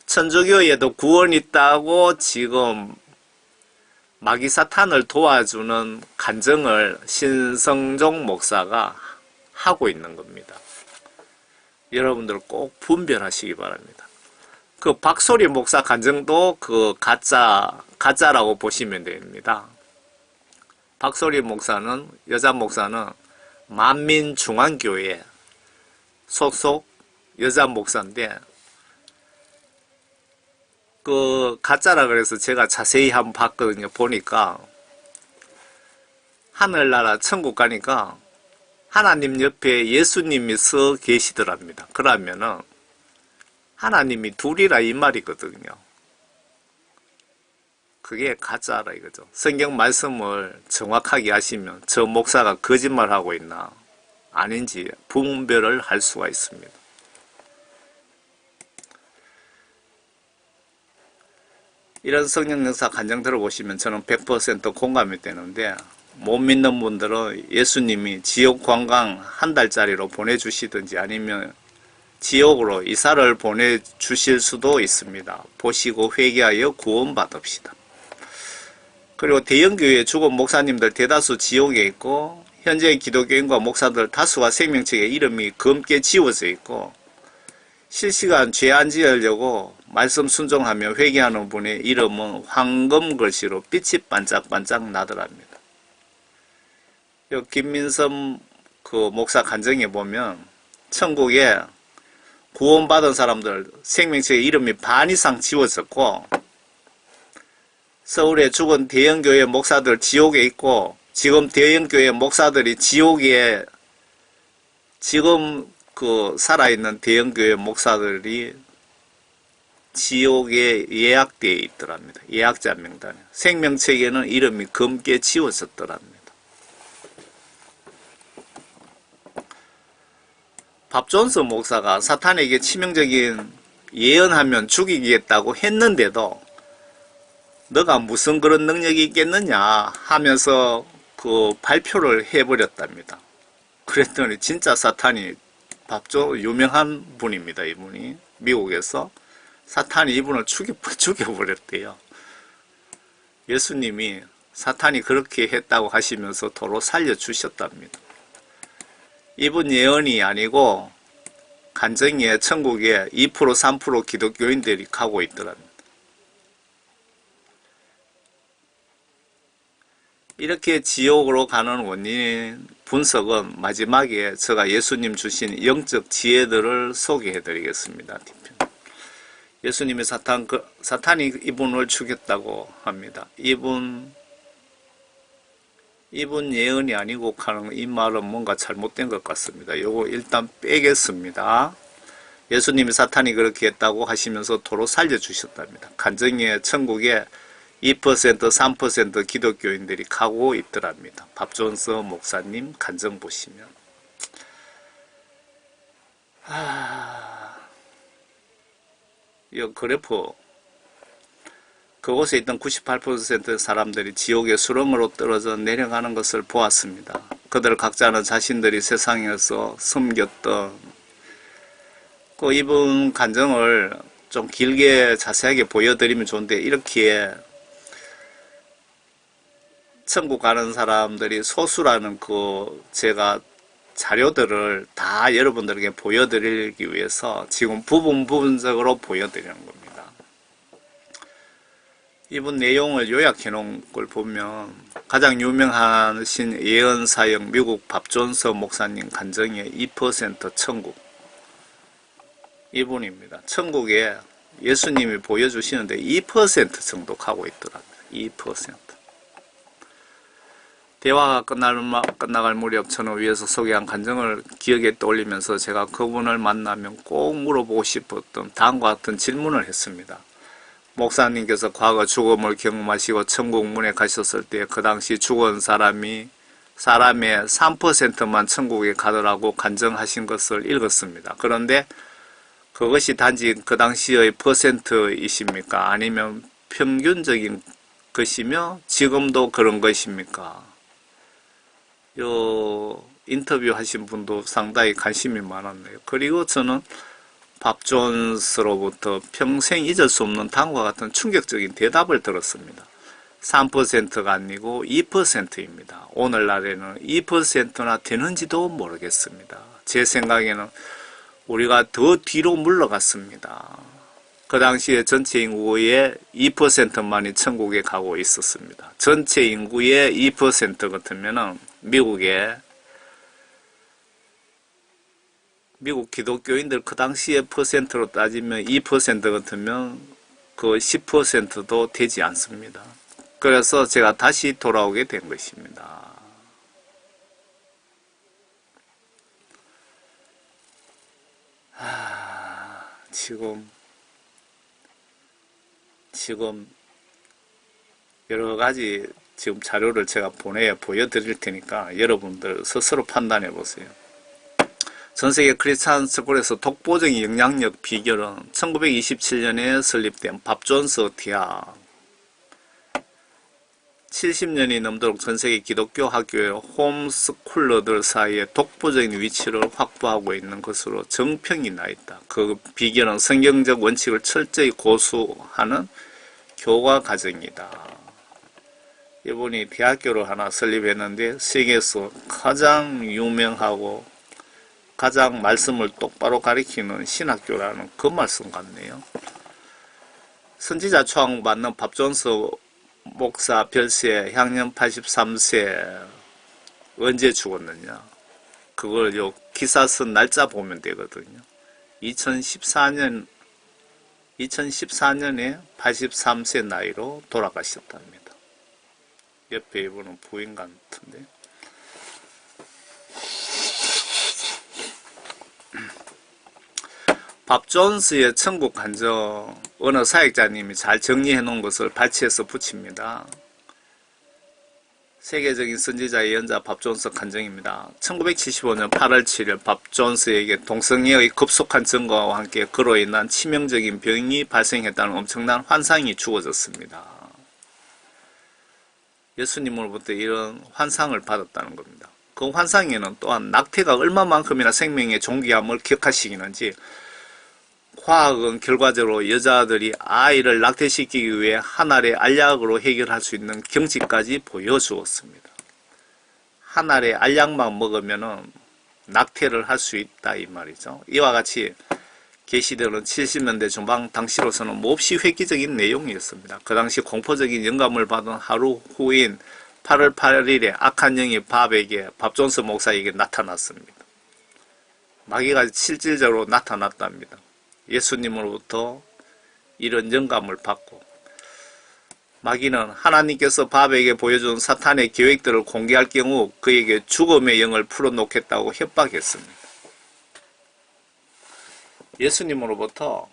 천주교에도 구원 있다고 지금 마귀사탄을 도와주는 간증을 신성종 목사가 하고 있는 겁니다. 여러분들 꼭 분별하시기 바랍니다. 그 박소리 목사 간증도 그 가짜라고 보시면 됩니다. 박소리 목사는, 여자 목사는 만민중앙교회 소속 여자 목사인데, 그 가짜라 그래서 제가 자세히 한번 봤거든요. 보니까 하늘나라 천국 가니까 하나님 옆에 예수님이 서 계시더랍니다. 그러면은 하나님이 둘이라 이 말이거든요. 그게 가짜라 이거죠. 성경 말씀을 정확하게 하시면 저 목사가 거짓말하고 있나 아닌지 분별을 할 수가 있습니다. 이런 성령 역사 간증 들어보시면 저는 100% 공감이 되는데, 못 믿는 분들은 예수님이 지옥 관광 한 달짜리로 보내주시든지 아니면 지옥으로 이사를 보내주실 수도 있습니다. 보시고 회개하여 구원받읍시다. 그리고 대형교회 죽은 목사님들 대다수 지옥에 있고, 현재 기독교인과 목사들 다수가 생명책에 이름이 검게 지워져 있고, 실시간 죄 안 지으려고 말씀 순종하며 회개하는 분의 이름은 황금 글씨로 빛이 반짝반짝 나더랍니다. 김민선 그 목사 간증에 보면 천국에 구원받은 사람들 생명책의 이름이 반 이상 지워졌고, 서울에 죽은 대형교회 목사들 지옥에 있고, 지금 대형교회 목사들이 지옥에 지금 그 살아있는 대형교회 목사들이 지옥에 예약되어 있더랍니다. 예약자 명단에. 생명책에는 이름이 검게 지워졌더랍니다. 밥 존스 목사가 사탄에게 치명적인 예언하면 죽이겠다고 했는데도 너가 무슨 그런 능력이 있겠느냐 하면서 그 발표를 해버렸답니다. 그랬더니 진짜 사탄이 유명한 분입니다. 이분이 미국에서 사탄이 이분을 죽여버렸대요. 예수님이 사탄이 그렇게 했다고 하시면서 도로 살려주셨답니다. 이분 예언이 아니고 간증에 천국에 2% 3% 기독교인들이 가고 있더랍니다. 이렇게 지옥으로 가는 원인 분석은 마지막에 제가 예수님 주신 영적 지혜들을 소개해 드리겠습니다. 예수님이 사탄이 이분을 죽였다고 합니다. 이분 예언이 아니고 하는 이 말은 뭔가 잘못된 것 같습니다. 요거 일단 빼겠습니다. 예수님이 사탄이 그렇게 했다고 하시면서 도로 살려주셨답니다. 간증에 천국에 2%, 3% 기독교인들이 가고 있더랍니다. 밥존서 목사님 간증 보시면. 이 그래프, 그곳에 있던 98%의 사람들이 지옥의 수렁으로 떨어져 내려가는 것을 보았습니다. 그들 각자는 자신들이 세상에서 섬겼던 이분 간증을 좀 길게 자세하게 보여드리면 좋은데, 이렇게 천국 가는 사람들이 소수라는 제가 자료들을 다 여러분들에게 보여드리기 위해서 지금 부분적으로 보여드리는 겁니다. 이분 내용을 요약해 놓은 걸 보면 가장 유명하신 예언사역 미국 밥존서 목사님 간증의 2% 천국, 이분입니다. 천국에 예수님이 보여주시는데 2% 정도 가고 있더랍니다. 2%. 대화가 끝나갈 무렵 저는 위에서 소개한 간증을 기억에 떠올리면서 제가 그분을 만나면 꼭 물어보고 싶었던 다음과 같은 질문을 했습니다. 목사님께서 과거 죽음을 경험하시고 천국 문에 가셨을 때 그 당시 죽은 사람의 3%만 천국에 가더라고 간증하신 것을 읽었습니다. 그런데 그것이 단지 그 당시의 퍼센트이십니까? 아니면 평균적인 것이며 지금도 그런 것입니까? 인터뷰 하신 분도 상당히 관심이 많았네요. 그리고 저는 밥존스로부터 평생 잊을 수 없는 다음과 같은 충격적인 대답을 들었습니다. 3%가 아니고 2%입니다. 오늘날에는 2%나 되는지도 모르겠습니다. 제 생각에는 우리가 더 뒤로 물러갔습니다. 그 당시에 전체 인구의 2%만이 천국에 가고 있었습니다. 전체 인구의 2% 같으면은 미국 기독교인들 그 당시에 퍼센트로 따지면 2% 같으면 그 10%도 되지 않습니다. 그래서 제가 다시 돌아오게 된 것입니다. 지금 여러 가지 지금 자료를 제가 보여드릴 테니까 여러분들 스스로 판단해 보세요. 전세계 크리스찬 스쿨에서 독보적인 영향력 비결은 1927년에 설립된 밥존서 대학, 70년이 넘도록 전세계 기독교 학교의 홈스쿨러들 사이에 독보적인 위치를 확보하고 있는 것으로 정평이 나 있다. 그 비결은 성경적 원칙을 철저히 고수하는 교과 과정이다. 이분이 대학교를 하나 설립했는데 세계에서 가장 유명하고 가장 말씀을 똑바로 가리키는 신학교라는 그 말씀 같네요. 선지자 초항 맞는 밥존서 목사 별세 향년 83세 언제 죽었느냐, 그걸 요 기사 쓴 날짜 보면 되거든요. 2014년에 83세 나이로 돌아가셨답니다. 옆에 이분은 부인 같은데. 밥존스의 천국 간증, 어느 사역자님이 잘 정리해 놓은 것을 발췌해서 붙입니다. 세계적인 선지자 예언자 밥존스 간증입니다. 1975년 8월 7일 밥존스에게 동성애의 급속한 증가와 함께 그로 인한 치명적인 병이 발생했다는 엄청난 환상이 주어졌습니다. 예수님으로부터 이런 환상을 받았다는 겁니다. 그 환상에는 또한 낙태가 얼마만큼이나 생명의 존귀함을 기억하시기는지, 과학은 결과적으로 여자들이 아이를 낙태시키기 위해 한 알의 알약으로 해결할 수 있는 경지까지 보여주었습니다. 한 알의 알약만 먹으면 낙태를 할 수 있다 이 말이죠. 이와 같이 계시되는 70년대 중반 당시로서는 몹시 획기적인 내용이었습니다. 그 당시 공포적인 영감을 받은 하루 후인 8월 8일에 악한 영이 밥에게 밥존스 목사에게 나타났습니다. 마귀가 실질적으로 나타났답니다. 예수님으로부터 이런 영감을 받고 마귀는 하나님께서 밥에게 보여준 사탄의 계획들을 공개할 경우 그에게 죽음의 영을 풀어놓겠다고 협박했습니다. 예수님으로부터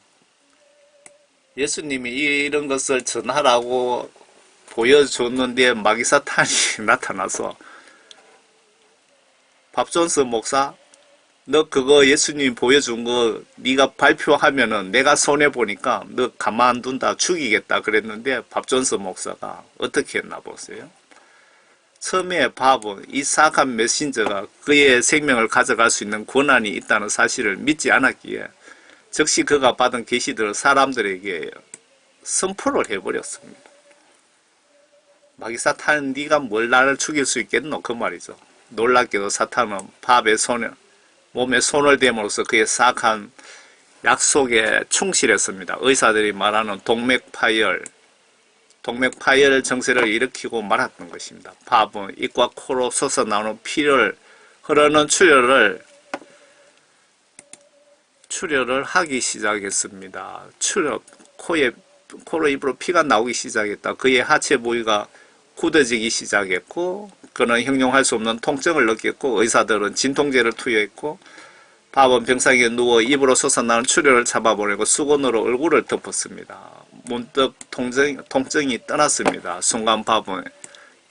예수님이 이런 것을 전하라고 보여줬는데 마귀 사탄이 나타나서 밥존스 목사 너 그거 예수님이 보여준 거 네가 발표하면은 내가 손해보니까 너 가만둔다 죽이겠다 그랬는데 밥존스 목사가 어떻게 했나 보세요. 처음에 밥은 이 사악한 메신저가 그의 생명을 가져갈 수 있는 권한이 있다는 사실을 믿지 않았기에 즉시 그가 받은 계시들을 사람들에게 선포를 해버렸습니다. 마귀 사탄은 네가 뭘 나를 죽일 수 있겠노 그 말이죠. 놀랍게도 사탄은 밥의 몸에 손을 댐으로써 그의 사악한 약속에 충실했습니다. 의사들이 말하는 동맥파열 정세를 일으키고 말았던 것입니다. 밥은 입과 코로 솟아나오는 피를 흐르는 출혈을 하기 시작했습니다. 코로 입으로 피가 나오기 시작했다. 그의 하체 부위가 굳어지기 시작했고 그는 형용할 수 없는 통증을 느꼈고 의사들은 진통제를 투여했고 밥은 병상에 누워 입으로 솟아나는 출혈을 잡아보내고 수건으로 얼굴을 덮었습니다. 문득 통증이 떠났습니다. 순간 밥은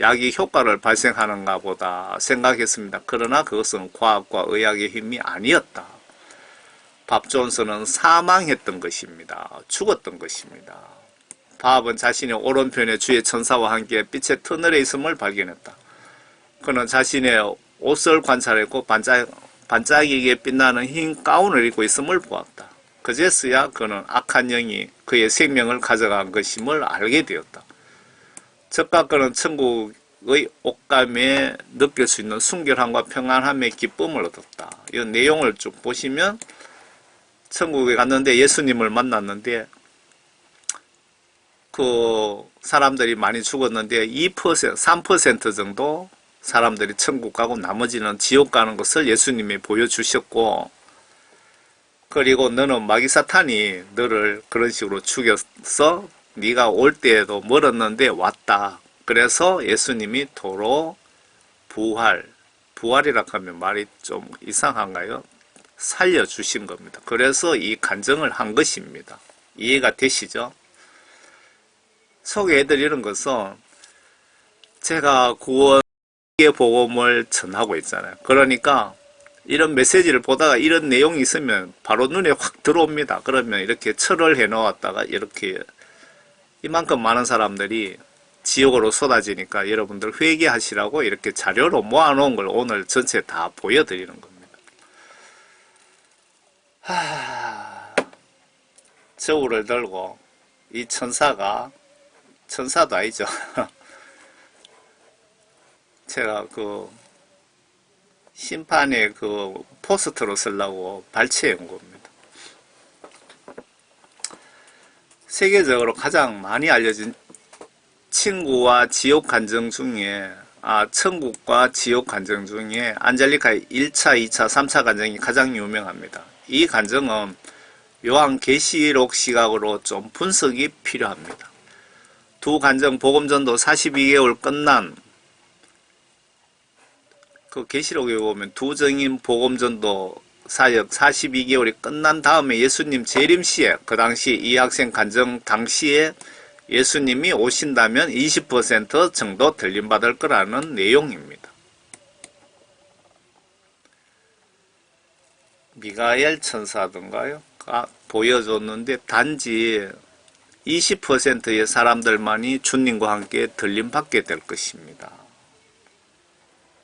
약이 효과를 발생하는가 보다 생각했습니다. 그러나 그것은 과학과 의학의 힘이 아니었다. 밥 존스는 사망했던 것입니다. 죽었던 것입니다. 밥은 자신의 오른편에 주의 천사와 함께 빛의 터널에 있음을 발견했다. 그는 자신의 옷을 관찰했고 반짝이게 빛나는 흰 가운을 입고 있음을 보았다. 그제서야 그는 악한 영이 그의 생명을 가져간 것임을 알게 되었다. 즉각 그는 천국의 옷감에 느낄 수 있는 순결함과 평안함의 기쁨을 얻었다. 이 내용을 쭉 보시면 천국에 갔는데 예수님을 만났는데 그 사람들이 많이 죽었는데 2%, 3% 정도 사람들이 천국 가고 나머지는 지옥 가는 것을 예수님이 보여주셨고 그리고 너는 마귀 사탄이 너를 그런 식으로 죽여서 네가 올 때에도 멀었는데 왔다. 그래서 예수님이 도로 부활이라 하면 말이 좀 이상한가요? 살려주신 겁니다. 그래서 이 간증을 한 것입니다. 이해가 되시죠? 소개해드리는 것은 제가 구원의 복음을 전하고 있잖아요. 그러니까 이런 메시지를 보다가 이런 내용이 있으면 바로 눈에 확 들어옵니다. 그러면 이렇게 철을 해놓았다가 이렇게 이만큼 많은 사람들이 지옥으로 쏟아지니까 여러분들 회개하시라고 이렇게 자료로 모아놓은 걸 오늘 전체 다 보여드리는 겁니다. 저울을 들고 이 천사도 아니죠. 제가 그 심판의 그 포스터로 쓰려고 발췌해 온 겁니다. 세계적으로 가장 많이 알려진 친구와 지옥 간증 중에 천국과 지옥 간증 중에 안젤리카의 1차, 2차, 3차 간증이 가장 유명합니다. 이 간증은 요한계시록 시각으로 좀 분석이 필요합니다. 두 간증 복음전도 42개월 끝난 그 계시록에 보면 두 증인 복음전도 사역 42개월이 끝난 다음에 예수님 재림 시에 그 당시 이 학생 간증 당시에 예수님이 오신다면 20% 정도 들림받을 거라는 내용입니다. 미가엘 천사던가요? 보여줬는데 단지 20%의 사람들만이 주님과 함께 들림받게 될 것입니다.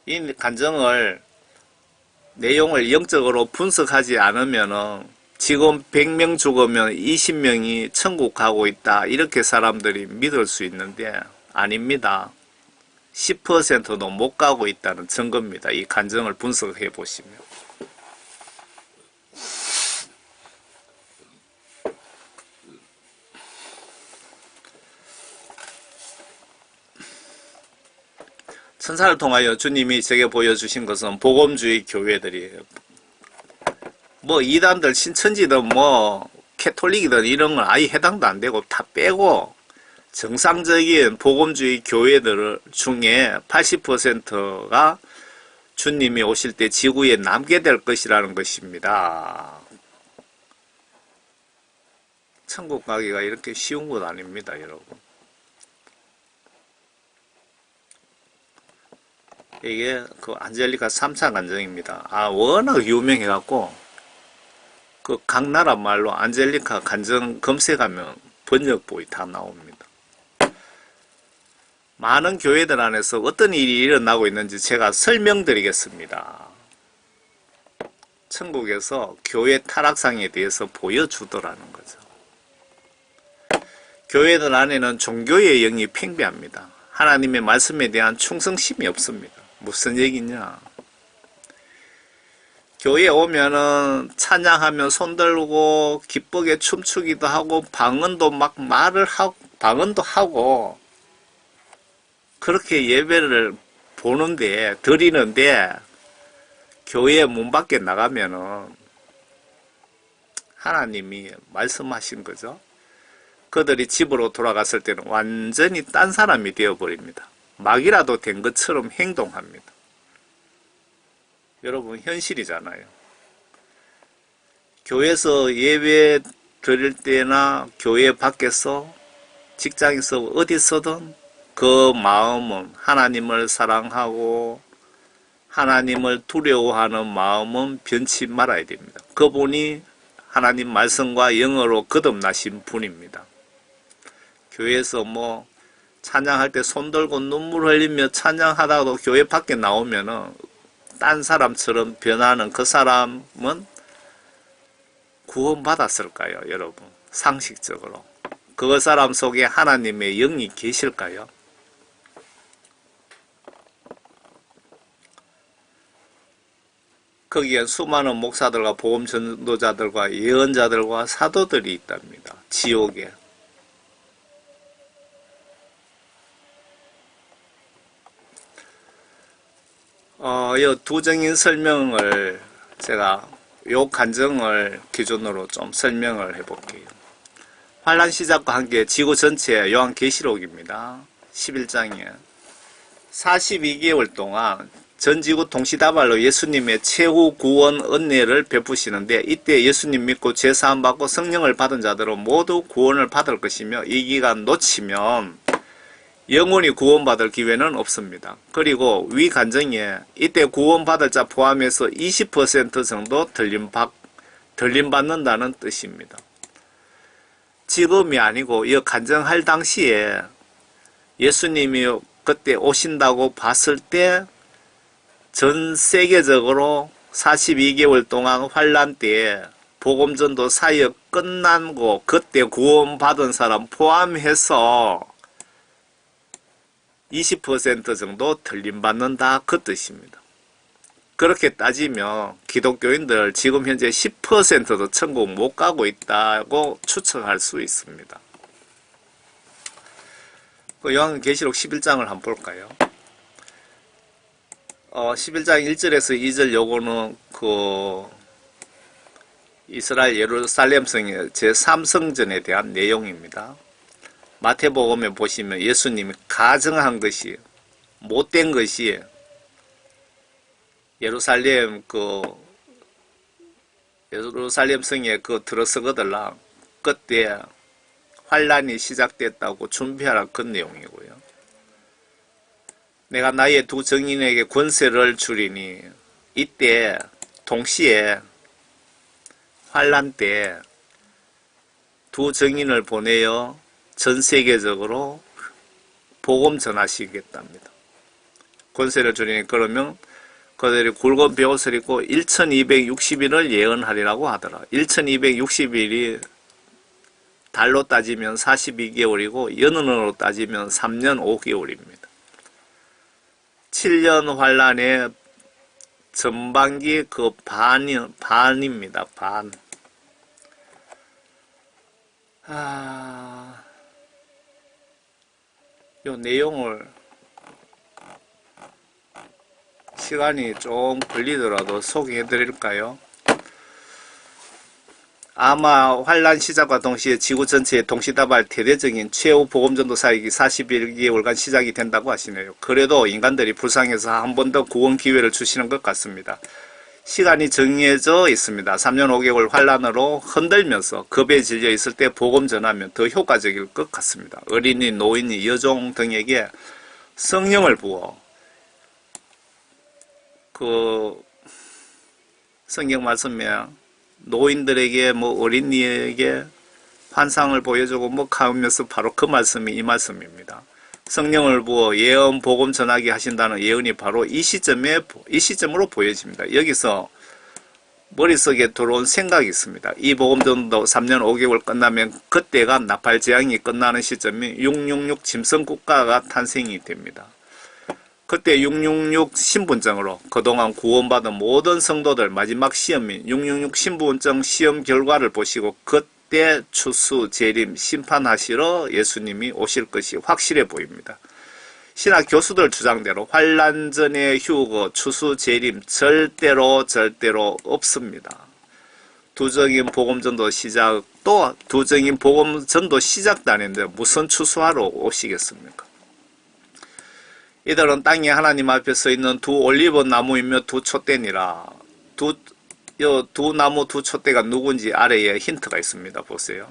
이 간증을 내용을 영적으로 분석하지 않으면 지금 100명 죽으면 20명이 천국 가고 있다 이렇게 사람들이 믿을 수 있는데 아닙니다. 10%도 못 가고 있다는 증거입니다. 이 간증을 분석해 보시면. 천사를 통하여 주님이 제게 보여주신 것은 복음주의 교회들이에요. 뭐 이단들 신천지든 뭐 캐톨릭이든 이런 건 아예 해당도 안 되고 다 빼고 정상적인 복음주의 교회들 중에 80%가 주님이 오실 때 지구에 남게 될 것이라는 것입니다. 천국 가기가 이렇게 쉬운 것 아닙니다, 여러분. 이게 그 안젤리카 3차 간정입니다. 워낙 유명해갖고 그 각 나라 말로 안젤리카 간정 검색하면 번역본이 다 나옵니다. 많은 교회들 안에서 어떤 일이 일어나고 있는지 제가 설명드리겠습니다. 천국에서 교회 타락상에 대해서 보여주더라는 거죠. 교회들 안에는 종교의 영이 팽배합니다. 하나님의 말씀에 대한 충성심이 없습니다. 무슨 얘기냐? 교회에 오면은 찬양하며 손들고 기쁘게 춤추기도 하고 방언도 막 말을 하고 방언도 하고 그렇게 예배를 보는데 드리는데 교회 문 밖에 나가면은 하나님이 말씀하신 거죠. 그들이 집으로 돌아갔을 때는 완전히 딴 사람이 되어버립니다. 막이라도 된 것처럼 행동합니다. 여러분 현실이잖아요. 교회에서 예배 드릴 때나 교회 밖에서 직장에서 어디서든 그 마음은 하나님을 사랑하고 하나님을 두려워하는 마음은 변치 말아야 됩니다. 그분이 하나님 말씀과 영어로 거듭나신 분입니다. 교회에서 뭐 찬양할 때 손들고 눈물 흘리며 찬양하다가도 교회 밖에 나오면은 딴 사람처럼 변하는 그 사람은 구원받았을까요, 여러분? 상식적으로. 그 사람 속에 하나님의 영이 계실까요? 거기에 수많은 목사들과 복음 전도자들과 예언자들과 사도들이 있답니다. 지옥에. 이 두 정인 설명을 제가 요 간정을 기준으로 좀 설명을 해볼게요. 환란 시작과 함께 지구 전체 요한계시록입니다. 11장에 42개월 동안 전 지구 동시다발로 예수님의 최후 구원 은혜를 베푸시는데 이때 예수님 믿고 죄사함 받고 성령을 받은 자들은 모두 구원을 받을 것이며 이 기간 놓치면 영원히 구원받을 기회는 없습니다. 그리고 위 간정에 이때 구원받을 자 포함해서 20% 정도 들림받는다는 뜻입니다. 지금이 아니고 이 간정할 당시에 예수님이 그때 오신다고 봤을 때 전 세계적으로 42개월 동안 환란 때에 복음전도 사역 끝난고 그때 구원받은 사람 포함해서 20% 정도 들림받는다 그 뜻입니다. 그렇게 따지면 기독교인들 지금 현재 10%도 천국 못 가고 있다고 추측할 수 있습니다. 그 요한계시록 11장을 한번 볼까요? 11장 1절에서 2절 요거는 그 이스라엘 예루살렘 성의 제3성전에 대한 내용입니다. 마태복음에 보시면 예수님이 가정한 것이 못된 것이 예루살렘 성에 들어서거들라 그때 환란이 시작됐다고 준비하라 그 내용이고요. 내가 나의 두 정인에게 권세를 주리니 이때 동시에 환란 때 두 정인을 보내어 전 세계적으로 복음 전하시겠답니다. 권세를 주리니 그러면 그들이 굵은 베옷을 입고 1260일을 예언하리라고 하더라. 1260일이 달로 따지면 42개월이고 연은으로 따지면 3년 5개월입니다. 7년 환란의 전반기 그 반입니다. 반. 요 내용을 시간이 좀 걸리더라도 소개해 드릴까요? 아마 환란 시작과 동시에 지구 전체에 동시다발 대대적인 최후 보금전도 사역이 41개월간 시작이 된다고 하시네요. 그래도 인간들이 불쌍해서 한 번 더 구원 기회를 주시는 것 같습니다. 시간이 정해져 있습니다. 3년 5개월 환란으로 흔들면서 겁에 질려 있을 때 복음 전하면 더 효과적일 것 같습니다. 어린이, 노인이, 여종 등에게 성령을 부어 성경 말씀에 노인들에게 어린이에게 환상을 보여주고 하면서 바로 그 말씀이 이 말씀입니다. 성령을 부어 예언 복음 전하게 하신다는 예언이 바로 이 시점으로 보여집니다. 여기서 머릿속에 들어온 생각이 있습니다. 이 복음 전도 3년 5개월 끝나면 그때가 나팔 재앙이 끝나는 시점이 666 짐승 국가가 탄생이 됩니다. 그때 666 신분증으로 그동안 구원받은 모든 성도들 마지막 시험인 666 신분증 시험 결과를 보시고 그때 추수, 재림, 심판하시러 예수님이 오실 것이 확실해 보입니다. 신학 교수들 주장대로 환란 전의 휴거, 추수, 재림 절대로 없습니다. 두정인 복음전도 시작도 두정인 복음전도 시작도 아닌데 무슨 추수하러 오시겠습니까? 이들은 땅에 하나님 앞에 서 있는 두 올리브 나무이며 두 촛대니라. 두 나무 두 촛대가 누군지 아래에 힌트가 있습니다. 보세요.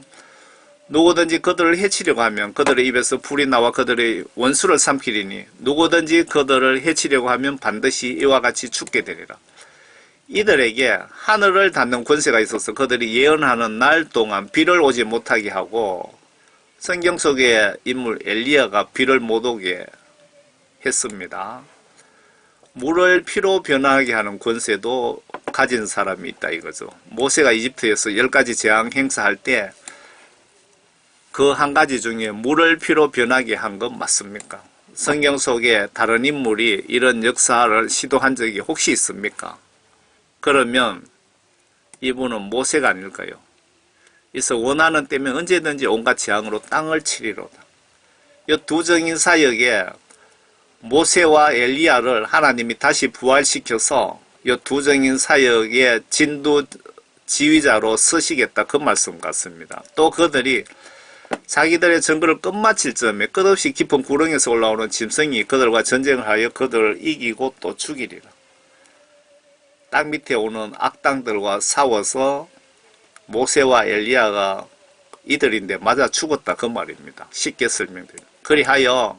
누구든지 그들을 해치려고 하면 그들의 입에서 불이 나와 그들의 원수를 삼키리니 누구든지 그들을 해치려고 하면 반드시 이와 같이 죽게 되리라. 이들에게 하늘을 닫는 권세가 있어서 그들이 예언하는 날 동안 비를 오지 못하게 하고 성경 속의 인물 엘리야가 비를 못 오게 했습니다. 물을 피로 변하게 하는 권세도 가진 사람이 있다 이거죠. 모세가 이집트에서 10가지 재앙 행사할 때 그 한 가지 중에 물을 피로 변하게 한 건 맞습니까? 성경 속에 다른 인물이 이런 역사를 시도한 적이 혹시 있습니까? 그러면 이분은 모세가 아닐까요? 그래서 원하는 때면 언제든지 온갖 재앙으로 땅을 치리로다. 이 두정인 사역에 모세와 엘리야를 하나님이 다시 부활시켜서 이 두정인 사역의 진두 지휘자로 쓰시겠다 그 말씀 같습니다. 또 그들이 자기들의 전거를 끝마칠 즈음에 끝없이 깊은 구렁에서 올라오는 짐승이 그들과 전쟁을 하여 그들을 이기고 또 죽이리라. 땅 밑에 오는 악당들과 싸워서 모세와 엘리야가 이들인데 맞아 죽었다 그 말입니다. 쉽게 설명드립니다. 그리하여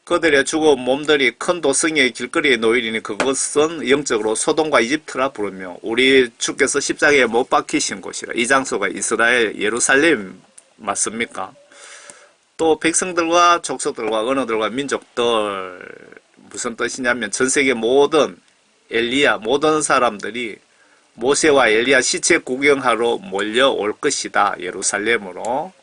그들의 죽은 몸들이 큰 도성의 길거리에 놓이리니 그것은 영적으로 소돔과 이집트라 부르며 우리 주께서 십자가에 못 박히신 곳이라. 이 장소가 이스라엘 예루살렘 맞습니까? 또 백성들과 족속들과 언어들과 민족들 무슨 뜻이냐면 전세계 모든 엘리야 모든 사람들이 모세와 엘리야 시체 구경하러 몰려올 것이다. 예루살렘으로.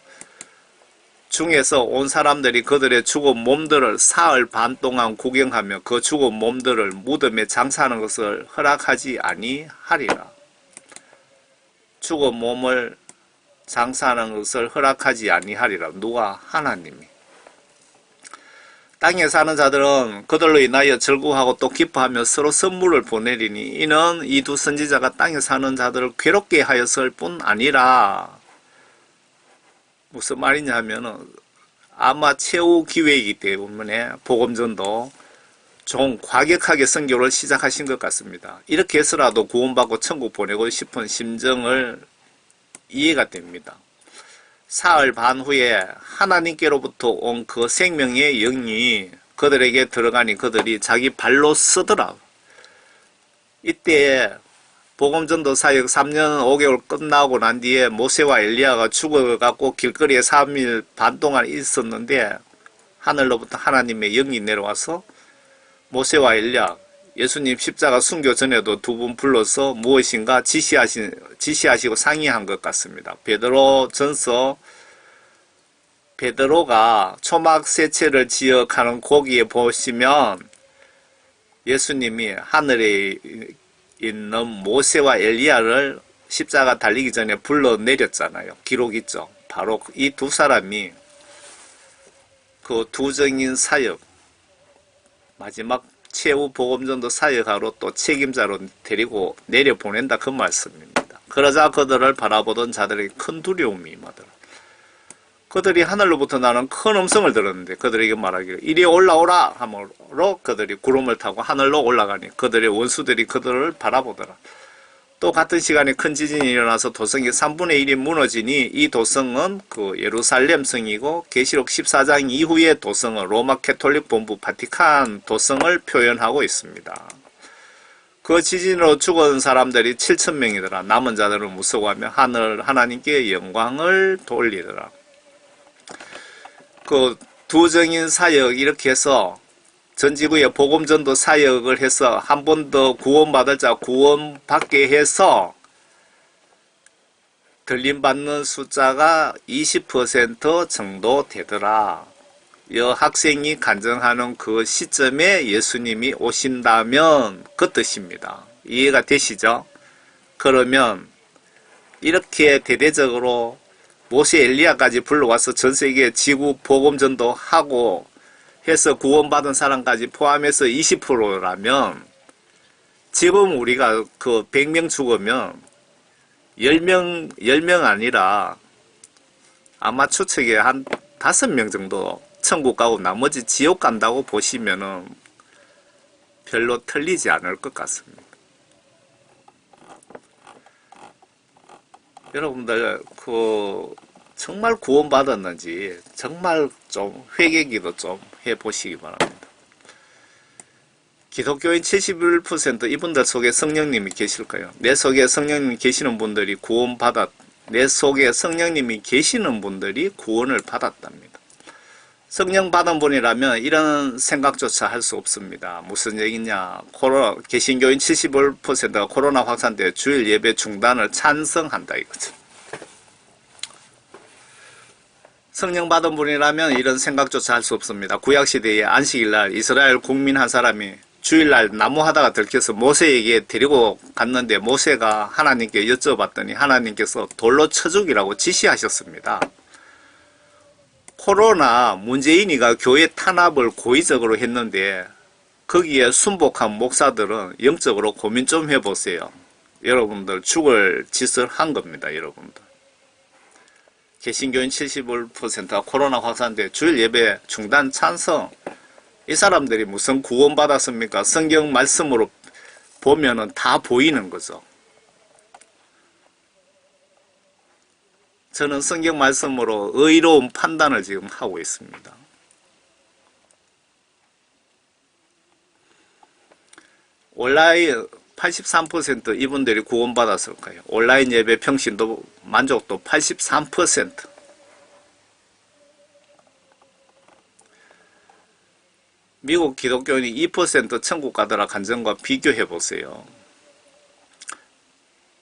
중에서 온 사람들이 그들의 죽은 몸들을 사흘 반 동안 구경하며 그 죽은 몸들을 무덤에 장사하는 것을 허락하지 아니하리라. 죽은 몸을 장사하는 것을 허락하지 아니하리라. 누가? 하나님이. 땅에 사는 자들은 그들로 인하여 즐거워하고 또 기뻐하며 서로 선물을 보내리니 이는 이 두 선지자가 땅에 사는 자들을 괴롭게 하였을 뿐 아니라 무슨 말이냐 하면은 아마 최후 기회이기 때문에 복음전도 좀 과격하게 선교를 시작하신 것 같습니다. 이렇게 해서라도 구원받고 천국 보내고 싶은 심정을 이해가 됩니다. 사흘 반 후에 하나님께로부터 온 그 생명의 영이 그들에게 들어가니 그들이 자기 발로 서더라. 이때 복음전도 사역 3년 5개월 끝나고 난 뒤에 모세와 엘리야가 죽어갖고 길거리에 3일 반 동안 있었는데 하늘로부터 하나님의 영이 내려와서 모세와 엘리야 예수님 십자가 순교 전에도 두 분 불러서 무엇인가 지시하시고 상의한 것 같습니다. 베드로 전서 베드로가 초막 세체를 지어 가는 거기에 보시면 예수님이 하늘에 있는 모세와 엘리야를 십자가 달리기 전에 불러내렸잖아요. 기록 있죠. 바로 이 두 사람이 그 두정인 사역 마지막 최후 복음전도 사역하러 또 책임자로 데리고 내려보낸다 그 말씀입니다. 그러자 그들을 바라보던 자들에게 큰 두려움이 임하더라. 그들이 하늘로부터 나는 큰 음성을 들었는데 그들에게 말하기를 이리 올라오라 하므로 그들이 구름을 타고 하늘로 올라가니 그들의 원수들이 그들을 바라보더라. 또 같은 시간에 큰 지진이 일어나서 도성의 3분의 1이 무너지니 이 도성은 그 예루살렘 성이고 계시록 14장 이후의 도성은 로마 캐톨릭 본부 바티칸 도성을 표현하고 있습니다. 그 지진으로 죽은 사람들이 7,000명이더라. 남은 자들은 무서워하며 하나님께 영광을 돌리더라. 그 두정인 사역 이렇게 해서 전지구에 복음전도 사역을 해서 한 번 더 구원받을 자 구원받게 해서 들림받는 숫자가 20% 정도 되더라. 여학생이 간증하는 그 시점에 예수님이 오신다면 그 뜻입니다. 이해가 되시죠? 그러면 이렇게 대대적으로 모세 엘리야까지 불러와서 전세계 지구 복음전도 하고 해서 구원받은 사람까지 포함해서 20%라면 지금 우리가 그 100명 죽으면 10명 아니라 아마 추측에 한 5명 정도 천국 가고 나머지 지옥 간다고 보시면은 별로 틀리지 않을 것 같습니다. 여러분들 정말 구원받았는지 정말 좀 회개기도 좀 해보시기 바랍니다. 기독교인 71% 이분들 속에 성령님이 계실까요? 내 속에 성령님이 계시는 분들이 내 속에 성령님이 계시는 분들이 구원을 받았답니다. 성령 받은 분이라면 이런 생각조차 할 수 없습니다. 무슨 얘기냐? 개신교인 71%가 코로나 확산돼 주일 예배 중단을 찬성한다 이거죠. 성령 받은 분이라면 이런 생각조차 할 수 없습니다. 구약시대에 안식일날 이스라엘 국민 한 사람이 주일날 나무하다가 들켜서 모세에게 데리고 갔는데 모세가 하나님께 여쭤봤더니 하나님께서 돌로 쳐 죽이라고 지시하셨습니다. 코로나 문재인이가 교회 탄압을 고의적으로 했는데 거기에 순복한 목사들은 영적으로 고민 좀 해보세요. 여러분들 죽을 짓을 한 겁니다. 여러분들. 개신교인 71%가 코로나 확산돼 주일 예배 중단 찬성. 이 사람들이 무슨 구원받았습니까? 성경 말씀으로 보면은 다 보이는 거죠. 저는 성경 말씀으로 의로운 판단을 지금 하고 있습니다. 온라인 83% 이분들이 구원받았을까요? 온라인 예배 평신도 만족도 83%. 미국 기독교인이 2% 천국 가더라 간증과 비교해 보세요.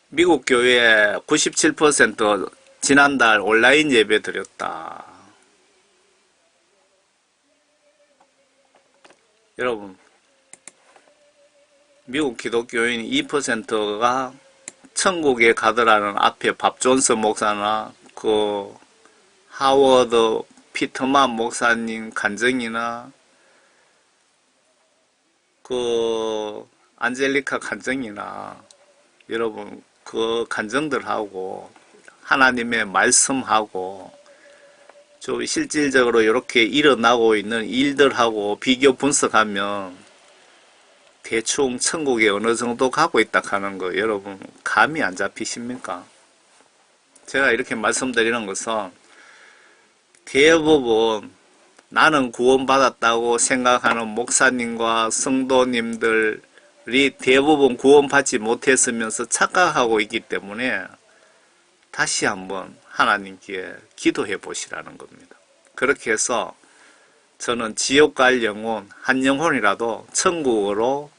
미국 교회 97% 지난달 온라인 예배 드렸다. 여러분, 미국 기독교인 2%가 천국에 가더라는 앞에 밥 존스 목사나 그 하워드 피터만 목사님 간증이나 그 안젤리카 간증이나 여러분 그 간증들하고 하나님의 말씀하고 좀 실질적으로 이렇게 일어나고 있는 일들하고 비교 분석하면 대충 천국에 어느 정도 가고 있다 하는 거 여러분 감이 안 잡히십니까? 제가 이렇게 말씀드리는 것은 대부분 나는 구원받았다고 생각하는 목사님과 성도님들이 대부분 구원받지 못했으면서 착각하고 있기 때문에 다시 한번 하나님께 기도해 보시라는 겁니다. 그렇게 해서 저는 지옥 갈 영혼, 한 영혼이라도 천국으로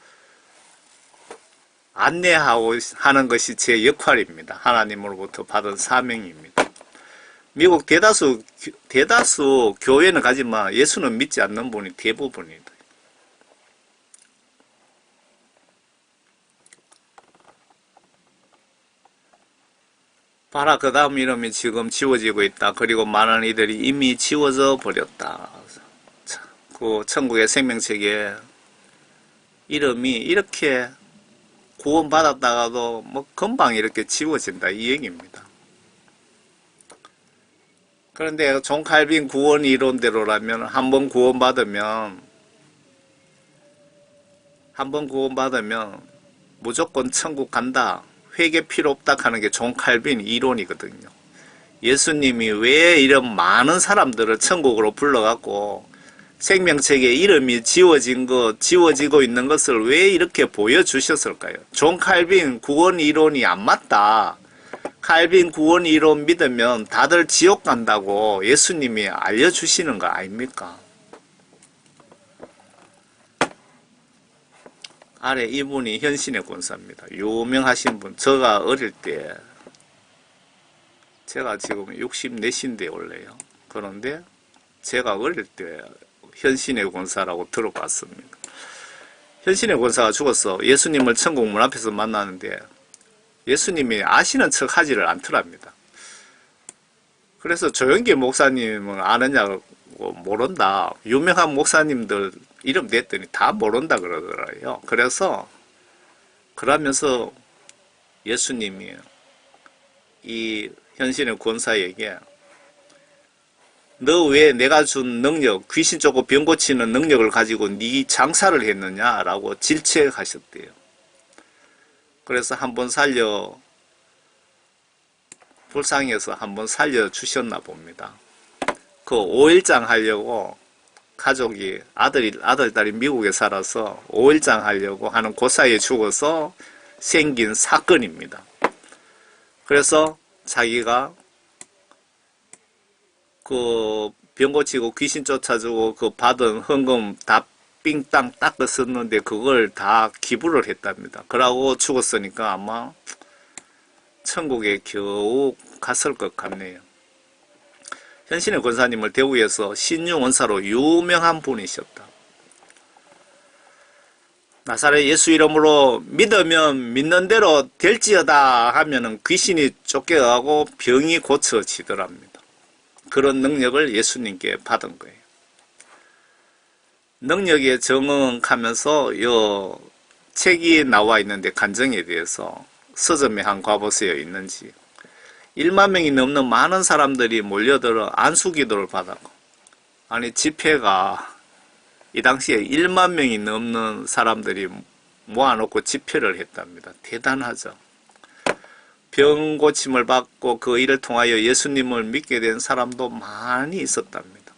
안내하고 하는 것이 제 역할입니다. 하나님으로부터 받은 사명입니다. 미국 대다수 교회는 가지만 예수는 믿지 않는 분이 대부분이다. 봐라, 그 다음 이름이 지금 지워지고 있다. 그리고 많은 이들이 이미 지워져 버렸다. 그 천국의 생명책에 이름이 이렇게 구원받았다가도 뭐 금방 이렇게 지워진다 이 얘기입니다. 그런데 존 칼빈 구원 이론대로라면 한번 구원받으면 무조건 천국 간다, 회개 필요 없다 하는 게 존 칼빈 이론이거든요. 예수님이 왜 이런 많은 사람들을 천국으로 불러갖고 생명책에 이름이 지워지고 있는 것을 왜 이렇게 보여주셨을까요? 존 칼빈 구원 이론이 안 맞다, 칼빈 구원 이론 믿으면 다들 지옥 간다고 예수님이 알려주시는 거 아닙니까? 아래 이분이 현신의 권사입니다. 유명하신 분. 제가 어릴 때, 제가 지금 64인데 원래요. 그런데 제가 어릴 때 현신의 권사라고 들어봤습니다. 현신의 권사가 죽어서 예수님을 천국 문 앞에서 만나는데 예수님이 아시는 척 하지를 않더랍니다. 그래서 조영기 목사님은 아느냐고 모른다. 유명한 목사님들 이름 냈더니 다 모른다 그러더라고요. 그러면서 예수님이 이 현신의 권사에게 너 왜 내가 준 능력, 귀신 쫓고 병 고치는 능력을 가지고 네 장사를 했느냐라고 질책하셨대요. 그래서 불쌍해서 한번 살려주셨나 봅니다. 그 5일장 하려고 가족이 아들, 딸이 미국에 살아서 5일장 하려고 하는 그 사이에 죽어서 생긴 사건입니다. 그래서 자기가 그 병 고치고 귀신 쫓아주고 그 받은 헌금 다 삥땅 닦아 썼는데 그걸 다 기부를 했답니다. 그러고 죽었으니까 아마 천국에 겨우 갔을 것 같네요. 현신의 권사님을 대구에서 신유 원사로 유명한 분이셨다. 나사렛 예수 이름으로 믿으면 믿는 대로 될지어다 하면은 귀신이 쫓겨가고 병이 고쳐지더랍니다. 그런 능력을 예수님께 받은 거예요. 능력에 정응하면서 요 책이 나와 있는데 간증에 대해서 서점에 한 가보세요 있는지. 1만 명이 넘는 많은 사람들이 몰려들어 안수기도를 받았고, 아니 집회가 이 당시에 1만 명이 넘는 사람들이 모아놓고 집회를 했답니다. 대단하죠. 병 고침을 받고 그 일을 통하여 예수님을 믿게 된 사람도 많이 있었답니다.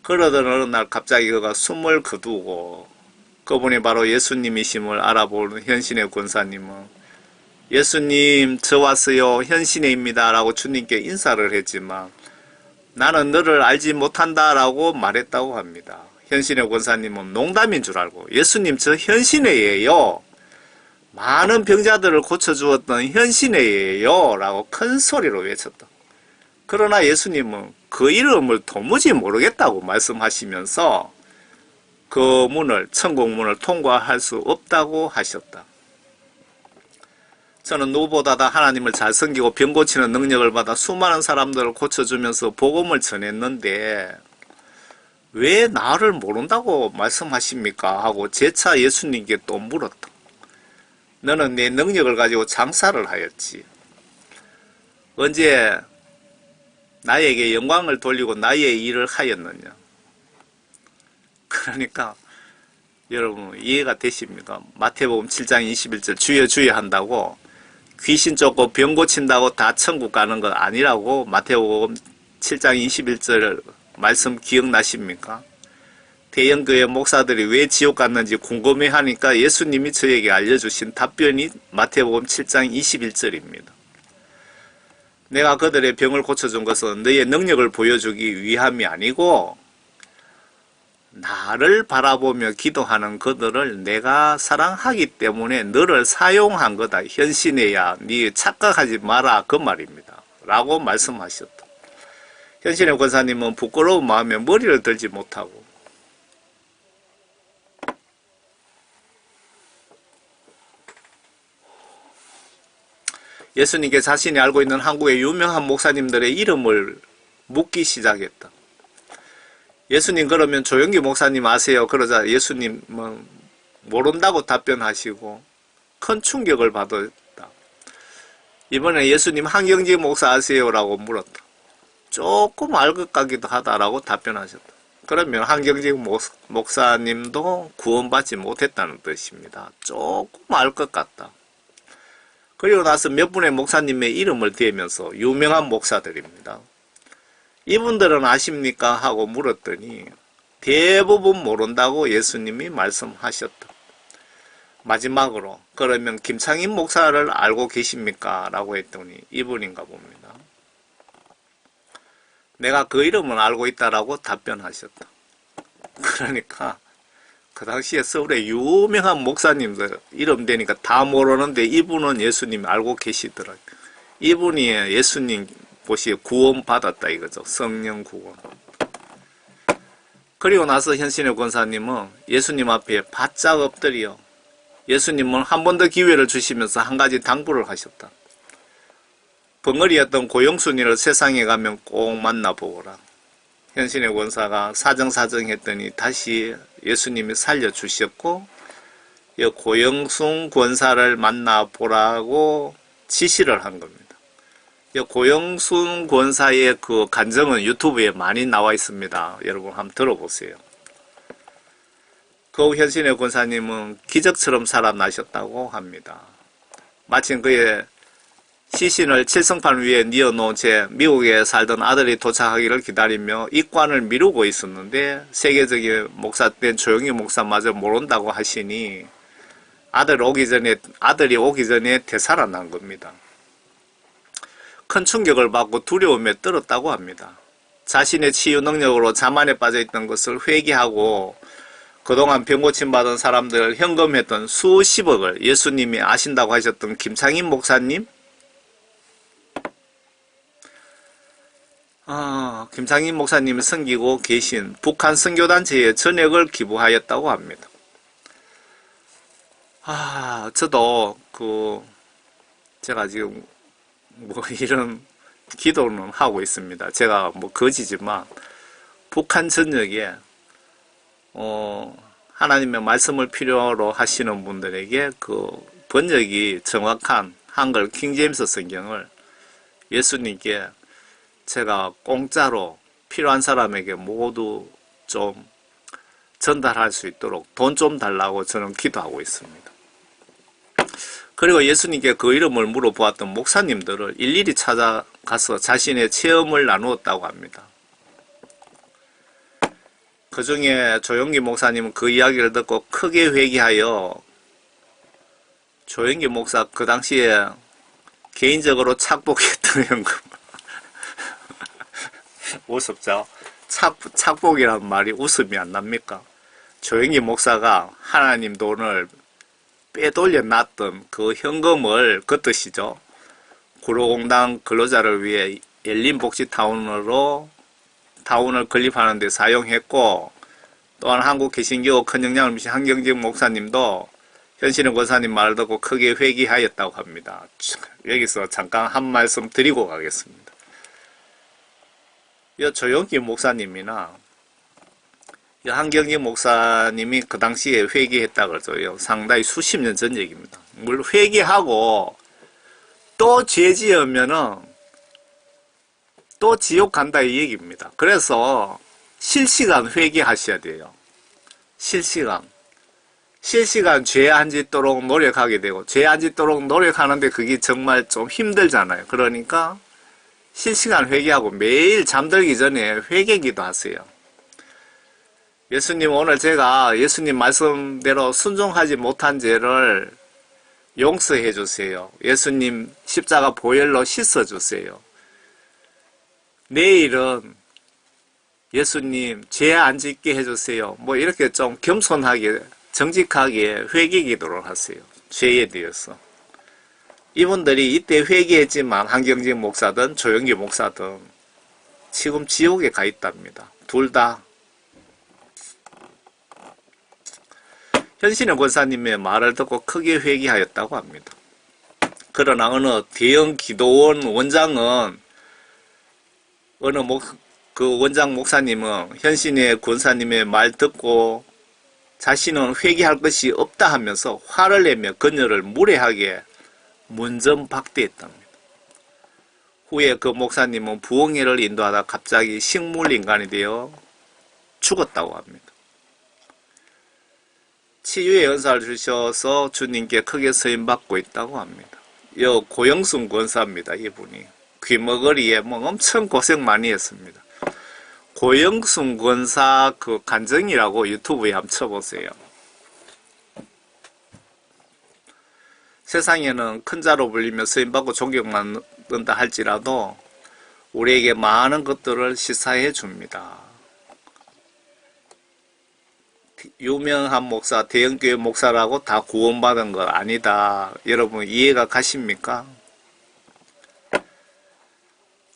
그러던 어느 날 갑자기 그가 숨을 거두고, 그분이 바로 예수님이심을 알아보는 현신의 권사님은 예수님 저 왔어요 현신의입니다 라고 주님께 인사를 했지만 나는 너를 알지 못한다 라고 말했다고 합니다. 현신의 권사님은 농담인 줄 알고 예수님 저 현신의예요, 많은 병자들을 고쳐주었던 현신의예요 라고 큰 소리로 외쳤다. 그러나 예수님은 그 이름을 도무지 모르겠다고 말씀하시면서 그 천국 문을 통과할 수 없다고 하셨다. 저는 누구보다 하나님을 잘 섬기고 병 고치는 능력을 받아 수많은 사람들을 고쳐주면서 복음을 전했는데 왜 나를 모른다고 말씀하십니까? 하고 재차 예수님께 또 물었다. 너는 내 능력을 가지고 장사를 하였지. 언제 나에게 영광을 돌리고 나의 일을 하였느냐. 그러니까 여러분 이해가 되십니까? 마태복음 7장 21절 주여 주여 한다고 귀신 쫓고 병 고친다고 다 천국 가는 것 아니라고 마태복음 7장 21절 말씀 기억나십니까? 대형교회 목사들이 왜 지옥 갔는지 궁금해하니까 예수님이 저에게 알려주신 답변이 마태복음 7장 21절입니다. 내가 그들의 병을 고쳐준 것은 너의 능력을 보여주기 위함이 아니고 나를 바라보며 기도하는 그들을 내가 사랑하기 때문에 너를 사용한 거다. 현신에야 네 착각하지 마라 그 말입니다. 라고 말씀하셨다. 현신의 권사님은 부끄러운 마음에 머리를 들지 못하고 예수님께 자신이 알고 있는 한국의 유명한 목사님들의 이름을 묻기 시작했다. 예수님 그러면 조영기 목사님 아세요? 그러자 예수님은 모른다고 답변하시고 큰 충격을 받았다. 이번에 예수님 한경직 목사 아세요라고 물었다. 조금 알 것 같기도 하다라고 답변하셨다. 그러면 한경직 목사님도 구원받지 못했다는 뜻입니다. 조금 알 것 같다. 그리고 나서 몇 분의 목사님의 이름을 대면서 유명한 목사들입니다. 이분들은 아십니까? 하고 물었더니 대부분 모른다고 예수님이 말씀하셨다. 마지막으로 그러면 김창인 목사를 알고 계십니까? 라고 했더니 이분인가 봅니다. 내가 그 이름은 알고 있다라고 답변하셨다. 그러니까 그 당시에 서울에 유명한 목사님들 이름 되니까 다 모르는데 이분은 예수님 알고 계시더라고요. 이분이 예수님 보시에 구원 받았다 이거죠. 성령 구원. 그리고 나서 현신의 권사님은 예수님 앞에 바짝 엎드려 예수님은 한 번 더 기회를 주시면서 한 가지 당부를 하셨다. 벙어리였던 고영순이를 세상에 가면 꼭 만나보거라. 현신의 권사가 사정사정했더니 다시 예수님이 살려주셨고 고영순 권사를 만나보라고 지시를 한 겁니다. 고영순 권사의 그 간증은 유튜브에 많이 나와 있습니다. 여러분 한번 들어보세요. 그 현신의 권사님은 기적처럼 살아나셨다고 합니다. 마침 그의 시신을 칠성판 위에 뉘어놓은 채 미국에 살던 아들이 도착하기를 기다리며 입관을 미루고 있었는데 세계적인 목사된 조영기 목사마저 모른다고 하시니 아들이 오기 전에 되살아난 겁니다. 큰 충격을 받고 두려움에 떨었다고 합니다. 자신의 치유 능력으로 자만에 빠져있던 것을 회개하고 그동안 병 고침받은 사람들 현금했던 수십억을 예수님이 아신다고 하셨던 김창인 목사님, 김창인 목사님이 섬기고 계신 북한 선교단체에 전액을 기부하였다고 합니다. 저도 제가 지금 이런 기도는 하고 있습니다. 제가 거지지만 북한 전역에 하나님의 말씀을 필요로 하시는 분들에게 그 번역이 정확한 한글 킹제임스 성경을 예수님께 제가 공짜로 필요한 사람에게 모두 좀 전달할 수 있도록 돈 좀 달라고 저는 기도하고 있습니다. 그리고 예수님께 그 이름을 물어보았던 목사님들을 일일이 찾아가서 자신의 체험을 나누었다고 합니다. 그 중에 조영기 목사님은 그 이야기를 듣고 크게 회개하여 조영기 목사 그 당시에 개인적으로 착복했던 현금 우습죠? 착복이란 말이 웃음이 안 납니까? 조영기 목사가 하나님 돈을 빼돌려 놨던 그 현금을 그 뜻이죠. 구로공단 근로자를 위해 열린복지타운을 건립하는 데 사용했고 또한 한국 개신교 큰 영향을 미친 한경직 목사님도 현신의 권사님 말을 듣고 크게 회개하였다고 합니다. 여기서 잠깐 한 말씀 드리고 가겠습니다. 조영기 목사님이나 한경직 목사님이 그 당시에 회개했다 그러죠. 상당히 수십 년 전 얘기입니다. 물론 회개하고 또 죄 지으면은 또 지옥 간다 이 얘기입니다. 그래서 실시간 회개하셔야 돼요. 실시간 죄 안 짓도록 노력하게 되고 죄 안 짓도록 노력하는데 그게 정말 좀 힘들잖아요. 그러니까 실시간 회개하고 매일 잠들기 전에 회개기도 하세요. 예수님 오늘 제가 예수님 말씀대로 순종하지 못한 죄를 용서해 주세요. 예수님 십자가 보혈로 씻어 주세요. 내일은 예수님 죄 안 짓게 해주세요. 이렇게 좀 겸손하게 정직하게 회개기도를 하세요. 죄에 대해서. 이분들이 이때 회개했지만 한경직 목사든 조영기 목사든 지금 지옥에 가 있답니다. 둘 다. 현신의 권사님의 말을 듣고 크게 회개하였다고 합니다. 그러나 어느 대형 기도원 원장은 그 원장 목사님은 현신의 권사님의 말 듣고 자신은 회개할 것이 없다 하면서 화를 내며 그녀를 무례하게 문전박대했답니다. 후에 그 목사님은 부흥회를 인도하다 갑자기 식물인간이 되어 죽었다고 합니다. 치유의 은사를 주셔서 주님께 크게 쓰임받고 있다고 합니다. 이 고영순 권사입니다. 이분이 귀머거리에 뭐 엄청 고생 많이 했습니다. 고영순 권사 그 간증이라고 유튜브에 한번 쳐보세요. 세상에는 큰 자로 불리며 쓰임받고 존경받는다 할지라도 우리에게 많은 것들을 시사해 줍니다. 유명한 목사, 대형교회 목사라고 다 구원받은 거 아니다. 여러분 이해가 가십니까?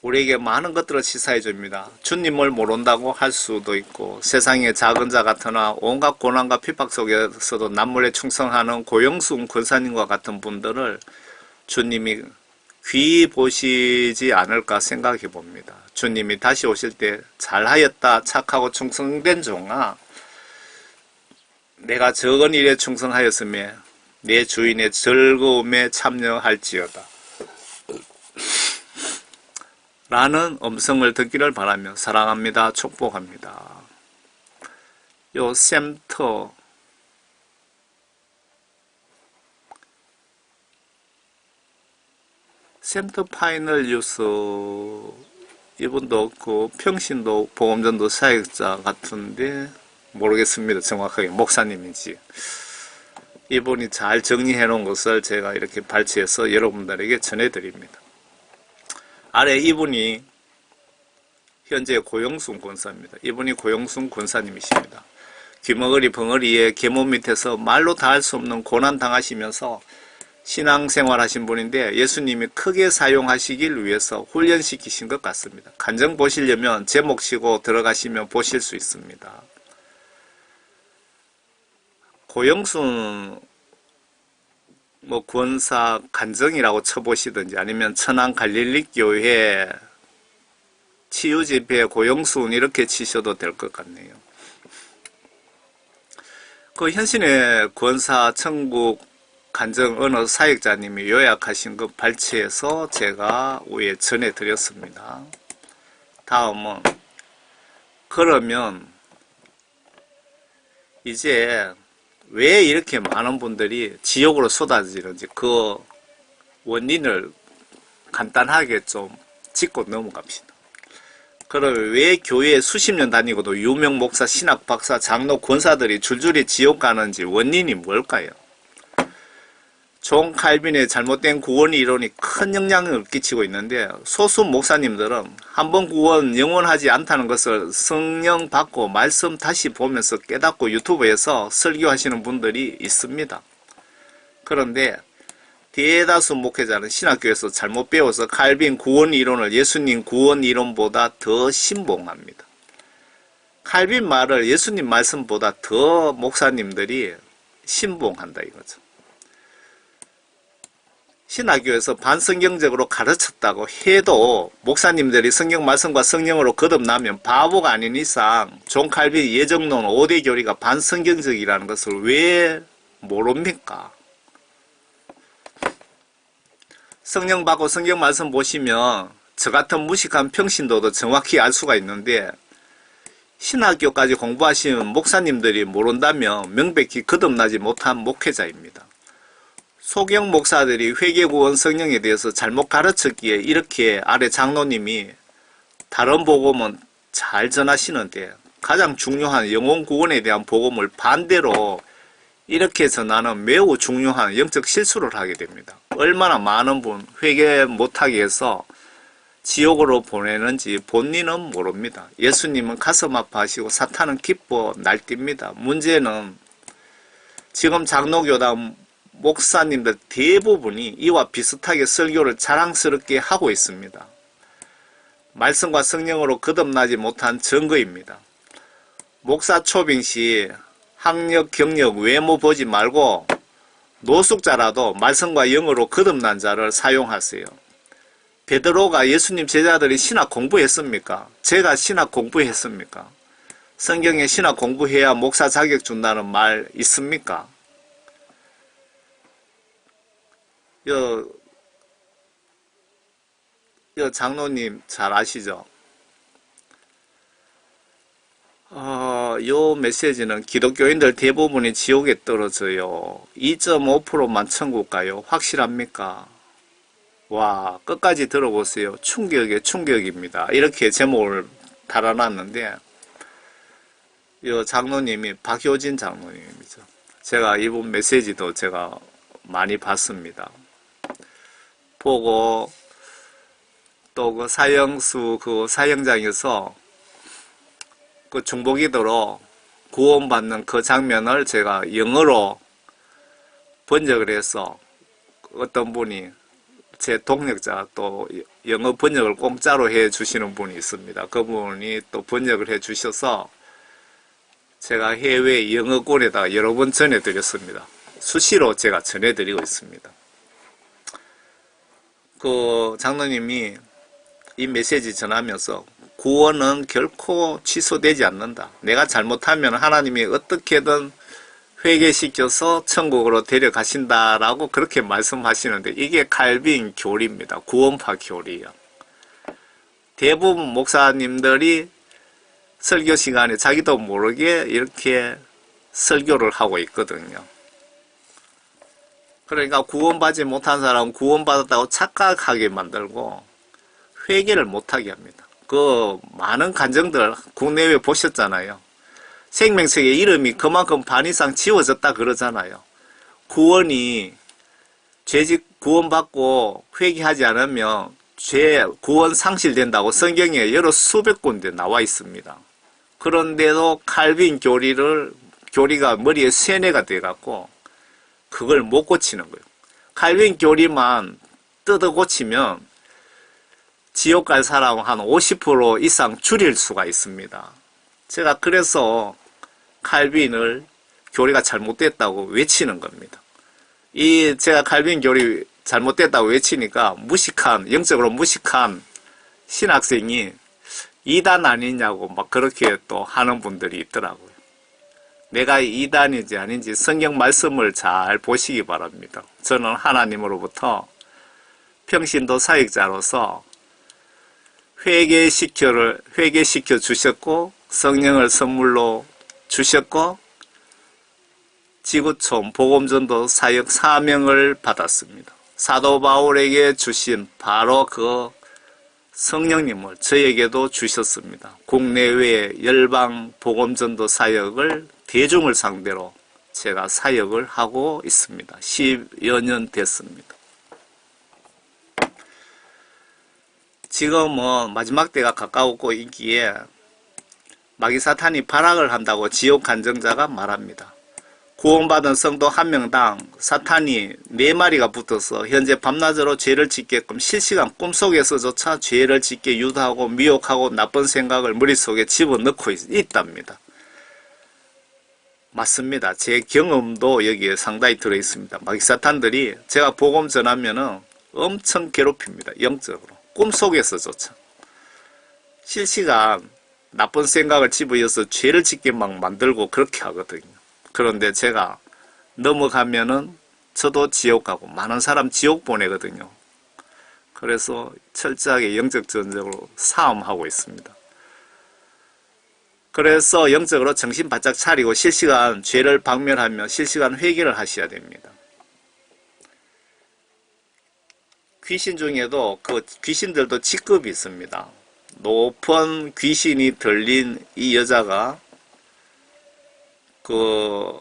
우리에게 많은 것들을 시사해 줍니다. 주님을 모른다고 할 수도 있고 세상의 작은 자 같으나 온갖 고난과 핍박 속에서도 남물에 충성하는 고영순 권사님과 같은 분들을 주님이 귀히 보시지 않을까 생각해 봅니다. 주님이 다시 오실 때 잘하였다 착하고 충성된 종아, 내가 적은 일에 충성하였으며 내 주인의 즐거움에 참여할지어다 라는 음성을 듣기를 바라며 사랑합니다. 축복합니다. 요 샘터 파이널 뉴스 이분도 그 평신도 보험전도 사역자 같은데 모르겠습니다. 정확하게 목사님인지. 이분이 잘 정리해 놓은 것을 제가 이렇게 발췌해서 여러분들에게 전해드립니다. 아래 이분이 현재 고영순 권사입니다. 이분이 고영순 권사님이십니다. 귀머거리 벙어리에 계몸 밑에서 말로 다 할 수 없는 고난 당하시면서 신앙생활 하신 분인데 예수님이 크게 사용하시길 위해서 훈련시키신 것 같습니다. 간증 보시려면 제목 치고 들어가시면 보실 수 있습니다. 고영순 권사 간증이라고 쳐보시든지 아니면 천안 갈릴리교회 치유집회 고영순 이렇게 치셔도 될 것 같네요. 그 현신의 권사 천국 간증 어느 사역자님이 요약하신 것 발췌해서 제가 위에 전해드렸습니다. 다음은 그러면 이제 왜 이렇게 많은 분들이 지옥으로 쏟아지는지 그 원인을 간단하게 좀 짚고 넘어갑시다. 그럼 왜 교회에 수십 년 다니고도 유명 목사, 신학 박사, 장로, 권사들이 줄줄이 지옥 가는지 원인이 뭘까요? 존 칼빈의 잘못된 구원 이론이 큰 영향을 끼치고 있는데 소수 목사님들은 한번 구원 영원하지 않다는 것을 성령 받고 말씀 다시 보면서 깨닫고 유튜브에서 설교하시는 분들이 있습니다. 그런데 대다수 목회자는 신학교에서 잘못 배워서 칼빈 구원 이론을 예수님 구원 이론보다 더 신봉합니다. 칼빈 말을 예수님 말씀보다 더 목사님들이 신봉한다 이거죠. 신학교에서 반성경적으로 가르쳤다고 해도 목사님들이 성경 말씀과 성령으로 거듭나면 바보가 아닌 이상 존 칼빈 예정론 5대 교리가 반성경적이라는 것을 왜 모릅니까? 성령 받고 성경 말씀 보시면 저 같은 무식한 평신도도 정확히 알 수가 있는데 신학교까지 공부하신 목사님들이 모른다면 명백히 거듭나지 못한 목회자입니다. 소경 목사들이 회개구원 성령에 대해서 잘못 가르쳤기에 이렇게 아래 장로님이 다른 복음은 잘 전하시는데 가장 중요한 영혼 구원에 대한 복음을 반대로 이렇게 전하는 매우 중요한 영적 실수를 하게 됩니다. 얼마나 많은 분 회개 못하게 해서 지옥으로 보내는지 본인은 모릅니다. 예수님은 가슴 아파하시고 사탄은 기뻐 날뜁니다. 문제는 지금 장로교단 목사님들 대부분이 이와 비슷하게 설교를 자랑스럽게 하고 있습니다. 말씀과 성령으로 거듭나지 못한 증거입니다. 목사 초빙 시 학력, 경력, 외모 보지 말고 노숙자라도 말씀과 영으로 거듭난 자를 사용하세요. 베드로가 예수님 제자들이 신학 공부했습니까? 제가 신학 공부했습니까? 성경에 신학 공부해야 목사 자격 준다는 말 있습니까? 여 장로님 잘 아시죠? 요 메시지는 기독교인들 대부분이 지옥에 떨어져요. 2.5%만 천국 가요. 확실합니까? 와, 끝까지 들어보세요. 충격에 충격입니다. 이렇게 제목을 달아놨는데, 요 장로님이 박효진 장로님이죠. 제가 이분 메시지도 제가 많이 봤습니다. 보고, 또 그 사형수 그 사형장에서 그 중보기도로 구원받는 그 장면을 제가 영어로 번역을 해서 어떤 분이 제 동역자 또 영어 번역을 공짜로 해 주시는 분이 있습니다. 그분이 또 번역을 해 주셔서 제가 해외 영어권에다가 여러 번 전해드렸습니다. 수시로 제가 전해드리고 있습니다. 그 장로님이 이 메시지 전하면서 구원은 결코 취소되지 않는다. 내가 잘못하면 하나님이 어떻게든 회개시켜서 천국으로 데려가신다라고 그렇게 말씀하시는데 이게 칼빈 교리입니다. 구원파 교리요. 대부분 목사님들이 설교 시간에 자기도 모르게 이렇게 설교를 하고 있거든요. 그러니까 구원받지 못한 사람은 구원받았다고 착각하게 만들고 회개를 못하게 합니다. 그 많은 간증들 국내외 보셨잖아요. 생명책의 이름이 그만큼 반 이상 지워졌다 그러잖아요. 구원이 구원받고 회개하지 않으면 죄 구원 상실된다고 성경에 여러 수백 군데 나와 있습니다. 그런데도 칼빈 교리가 머리에 세뇌가 돼갖고 그걸 못 고치는 거예요. 칼빈 교리만 뜯어 고치면 지옥 갈 사람 한 50% 이상 줄일 수가 있습니다. 제가 그래서 칼빈을 교리가 잘못됐다고 외치는 겁니다. 제가 칼빈 교리 잘못됐다고 외치니까 영적으로 무식한 신학생이 이단 아니냐고 막 그렇게 또 하는 분들이 있더라고요. 내가 이단인지 아닌지 성경 말씀을 잘 보시기 바랍니다. 저는 하나님으로부터 평신도 사역자로서 회개시켜 주셨고 성령을 선물로 주셨고 지구촌 복음전도 사역 사명을 받았습니다. 사도 바울에게 주신 바로 그 성령님을 저에게도 주셨습니다. 국내외 열방 복음전도 사역을 대중을 상대로 제가 사역을 하고 있습니다. 10여 년 됐습니다. 지금은 마지막 때가 가까웠고 있기에 마귀사탄이 발악을 한다고 지옥 간증자가 말합니다. 구원받은 성도 한 명당 사탄이 4마리가 붙어서 현재 밤낮으로 죄를 짓게끔 실시간 꿈속에서조차 죄를 짓게 유도하고 미혹하고 나쁜 생각을 머릿속에 집어넣고 있답니다. 맞습니다. 제 경험도 여기에 상당히 들어있습니다. 마귀사탄들이 제가 복음 전하면은 엄청 괴롭힙니다. 영적으로. 꿈속에서조차 실시간 나쁜 생각을 집어넣어서 죄를 짓게 막 만들고 그렇게 하거든요. 그런데 제가 넘어가면은 저도 지옥 가고 많은 사람 지옥 보내거든요. 그래서 철저하게 영적 전쟁으로 싸움하고 있습니다. 그래서 영적으로 정신 바짝 차리고 실시간 죄를 박멸하며 실시간 회개를 하셔야 됩니다. 귀신 중에도 그 귀신들도 직급이 있습니다. 높은 귀신이 들린 이 여자가 그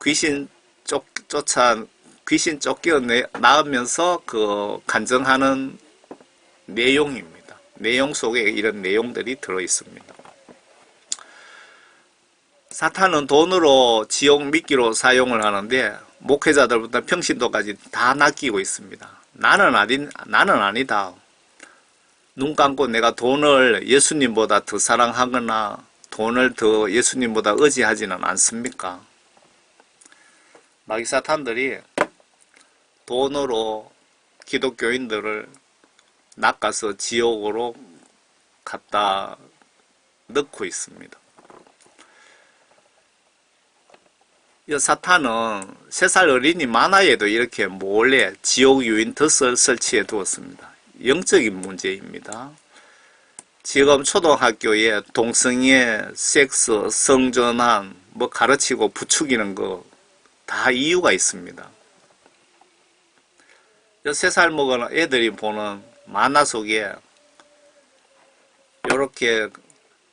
귀신 쫓겨 나오면서 그 간증하는 내용입니다. 내용 속에 이런 내용들이 들어 있습니다. 사탄은 돈으로 지옥 미끼로 사용을 하는데 목회자들부터 평신도까지 다 낚이고 있습니다. 나는 아니다. 눈 감고 내가 돈을 예수님보다 더 사랑하거나 돈을 더 예수님보다 의지하지는 않습니까? 마귀사탄들이 돈으로 기독교인들을 낚아서 지옥으로 갖다 넣고 있습니다. 이 사탄은 3살 어린이 만화에도 이렇게 몰래 지옥 유인 덫을 설치해 두었습니다. 영적인 문제입니다. 지금 초등학교에 동성애, 섹스, 성전환 뭐 가르치고 부추기는 거 다 이유가 있습니다. 3살 먹은 애들이 보는 만화 속에 이렇게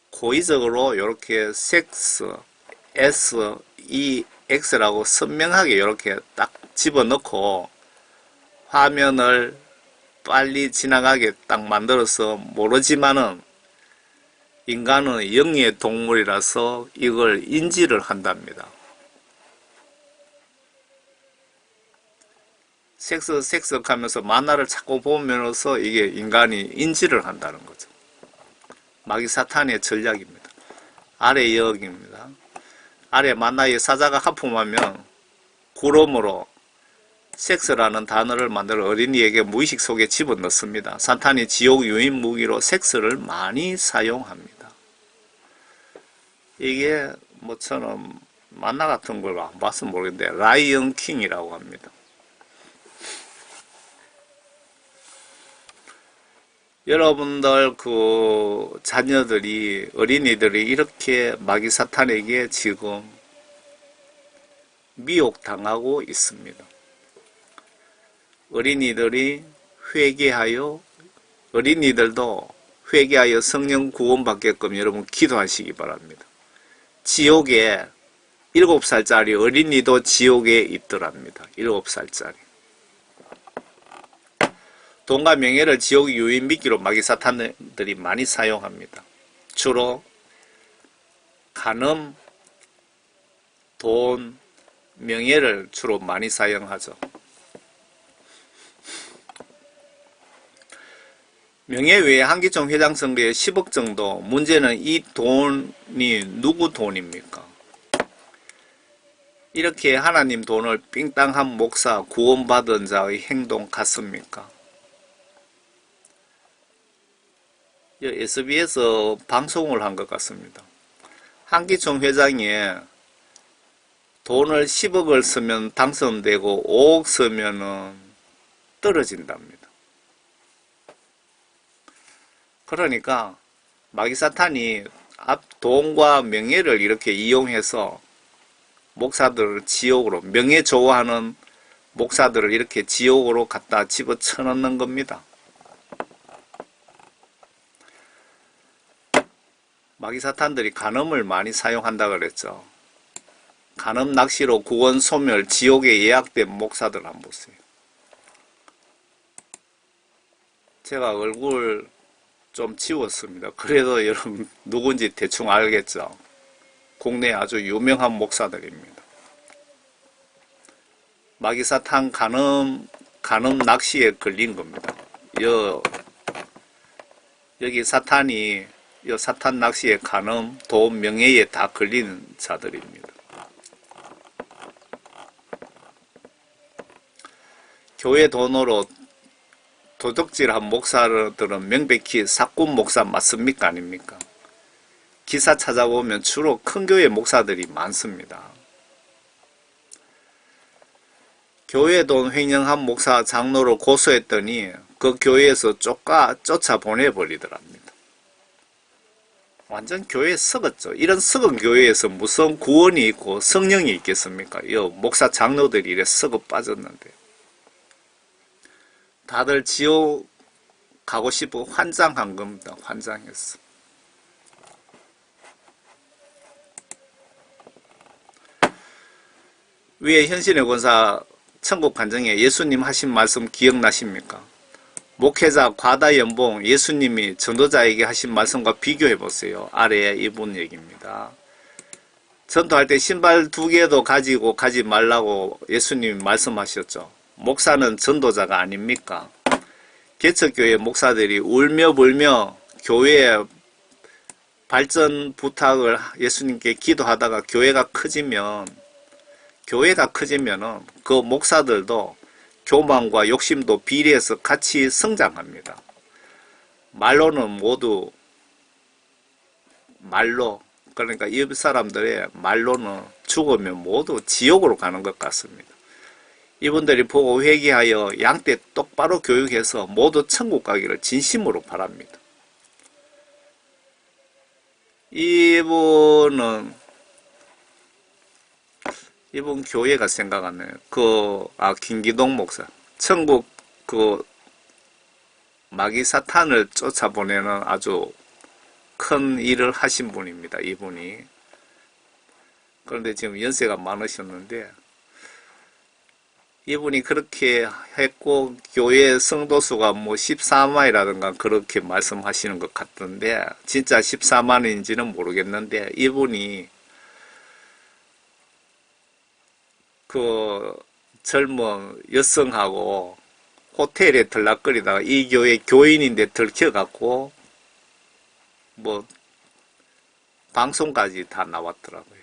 고의적으로 이렇게 섹스, S, E, X라고 선명하게 이렇게 딱 집어넣고 화면을 빨리 지나가게 딱 만들어서 모르지만은 인간은 영의 동물이라서 이걸 인지를 한답니다. 섹스 하면서 만화를 자꾸 보면서 이게 인간이 인지를 한다는 거죠. 마귀 사탄의 전략입니다. 아래 역입니다. 아래 만화의 사자가 하품하면 구름으로 섹스라는 단어를 만들어 어린이에게 무의식 속에 집어넣습니다. 사탄이 지옥 유인 무기로 섹스를 많이 사용합니다. 이게 뭐처럼 만화 같은 걸 안 봐서 모르겠는데 라이언 킹이라고 합니다. 여러분들 그 자녀들이 어린이들이 이렇게 마귀 사탄에게 지금 미혹당하고 있습니다. 어린이들이 회개하여 어린이들도 회개하여 성령 구원받게끔 여러분 기도하시기 바랍니다. 지옥에 7살짜리 어린이도 지옥에 있더랍니다. 7살짜리. 돈과 명예를 지옥 유인 미끼로 마귀 사탄들이 많이 사용합니다. 주로 간음, 돈, 명예를 주로 많이 사용하죠. 명예외에 한기총 회장 선거에 10억 정도. 문제는 이 돈이 누구 돈입니까? 이렇게 하나님 돈을 삥땅한 목사, 구원받은 자의 행동 같습니까? SBS 방송을 한 것 같습니다. 한기총 회장이 돈을 10억을 쓰면 당선되고 5억 쓰면 떨어진답니다. 그러니까 마귀사탄이 돈과 명예를 이렇게 이용해서 목사들을 지옥으로, 명예 좋아하는 목사들을 이렇게 지옥으로 갖다 집어쳐넣는 겁니다. 마귀사탄들이 간음을 많이 사용한다 그랬죠. 간음 낚시로 구원 소멸, 지옥에 예약된 목사들 한번 보세요. 제가 얼굴 좀 지웠습니다. 그래도 여러분 누군지 대충 알겠죠. 국내 아주 유명한 목사들입니다. 마귀사탄 간음 낚시에 걸린 겁니다. 여기 사탄이 사탄 낚시에 간음, 돈, 명예에 다 걸리는 자들입니다. 교회 돈으로 도둑질한 목사들은 명백히 사꾼 목사 맞습니까? 아닙니까? 기사 찾아보면 주로 큰 교회 목사들이 많습니다. 교회 돈 횡령한 목사 장로를 고소했더니 그 교회에서 쫓아 보내버리더랍니다. 완전 교회에 썩었죠. 이런 썩은 교회에서 무슨 구원이 있고 성령이 있겠습니까? 이 목사 장로들이 이래 썩어 빠졌는데. 다들 지옥 가고 싶어 환장한 겁니다. 환장했어. 위에 현신의 권사 천국 반정에 예수님 하신 말씀 기억나십니까? 목회자 과다 연봉 예수님이 전도자에게 하신 말씀과 비교해 보세요. 아래에 이분 얘기입니다. 전도할 때 신발 2개도 가지고 가지 말라고 예수님이 말씀하셨죠. 목사는 전도자가 아닙니까? 개척교회 목사들이 울며 불며 교회 발전 부탁을 예수님께 기도하다가 교회가 커지면은 그 목사들도 교만과 욕심도 비례해서 같이 성장합니다. 말로는 모두 그러니까 이 사람들의 말로는 죽으면 모두 지옥으로 가는 것 같습니다. 이분들이 보고 회개하여 양떼 똑바로 교육해서 모두 천국 가기를 진심으로 바랍니다. 이분 교회가 생각 안 나요. 김기동 목사. 천국 마귀 사탄을 쫓아보내는 아주 큰 일을 하신 분입니다. 이분이. 그런데 지금 연세가 많으셨는데, 이분이 그렇게 했고, 교회 성도수가 14만이라든가 그렇게 말씀하시는 것 같던데, 진짜 14만인지는 모르겠는데, 이분이 젊은 여성하고 호텔에 들락거리다가 이 교회 교인인데 들켜갖고, 방송까지 다 나왔더라고요.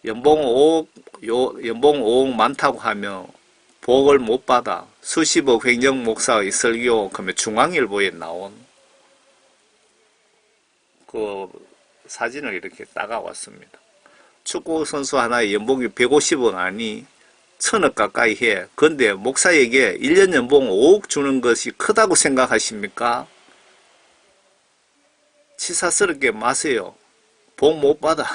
연봉 5억 많다고 하면 복을 못 받아. 수십억 횡령 목사의 설교, 그러면 중앙일보에 나온 사진을 이렇게 따가왔습니다. 축구 선수 하나의 연봉이 150억 아니 1000억 가까이 해. 근데 목사에게 1년 연봉 5억 주는 것이 크다고 생각하십니까? 치사스럽게 마세요. 복 못 받아.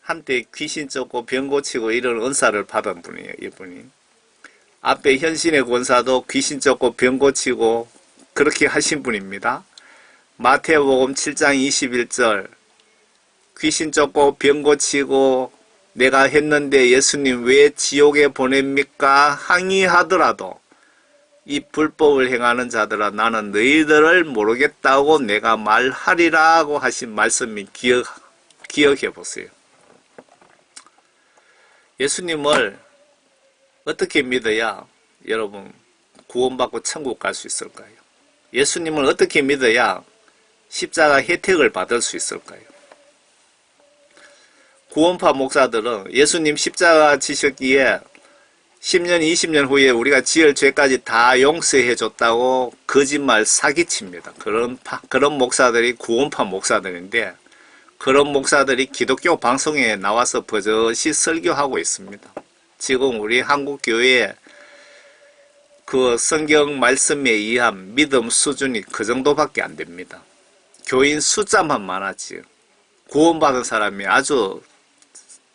한때 귀신 쫓고 병 고치고 이런 은사를 받은 분이에요. 이분이. 앞에 현신의 권사도 귀신 쫓고 병 고치고 그렇게 하신 분입니다. 마태복음 7장 21절 귀신 쫓고 병 고치고 내가 했는데 예수님 왜 지옥에 보냅니까? 항의하더라도 이 불법을 행하는 자들아 나는 너희들을 모르겠다고 내가 말하리라고 하신 말씀이 기억해 보세요. 예수님을 어떻게 믿어야 여러분 구원받고 천국 갈 수 있을까요? 예수님을 어떻게 믿어야 십자가 혜택을 받을 수 있을까요? 구원파 목사들은 예수님 십자가 지셨기에 10년, 20년 후에 우리가 지을 죄까지 다 용서해 줬다고 거짓말 사기칩니다. 그런 목사들이 구원파 목사들인데 그런 목사들이 기독교 방송에 나와서 버젓이 설교하고 있습니다. 지금 우리 한국 교회에 성경 말씀에 의한 믿음 수준이 그 정도밖에 안 됩니다. 교인 숫자만 많았지 구원받은 사람이 아주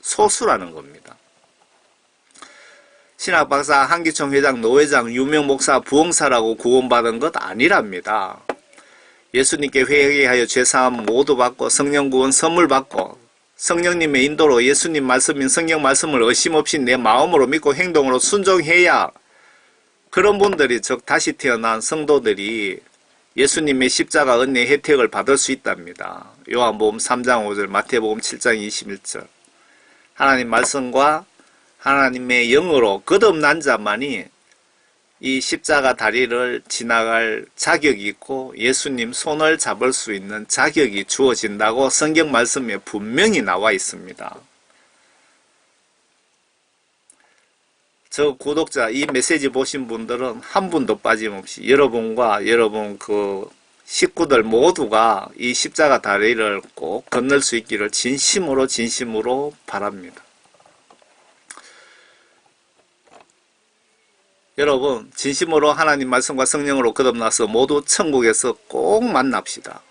소수라는 겁니다. 신학박사, 한기총 회장, 노 회장, 유명 목사, 부흥사라고 구원받은 것 아니랍니다. 예수님께 회개하여 죄사함 모두 받고 성령 구원 선물 받고 성령님의 인도로 예수님 말씀인 성경 말씀을 의심없이 내 마음으로 믿고 행동으로 순종해야 그런 분들이 즉 다시 태어난 성도들이 예수님의 십자가 은혜의 혜택을 받을 수 있답니다. 요한복음 3장 5절, 마태복음 7장 21절. 하나님 말씀과 하나님의 영으로 거듭난 자만이 이 십자가 다리를 지나갈 자격이 있고 예수님 손을 잡을 수 있는 자격이 주어진다고 성경 말씀에 분명히 나와 있습니다. 저 구독자 이 메시지 보신 분들은 한 분도 빠짐없이 여러분과 여러분 식구들 모두가 이 십자가 다리를 꼭 건널 수 있기를 진심으로 바랍니다. 여러분 진심으로 하나님 말씀과 성령으로 거듭나서 모두 천국에서 꼭 만납시다.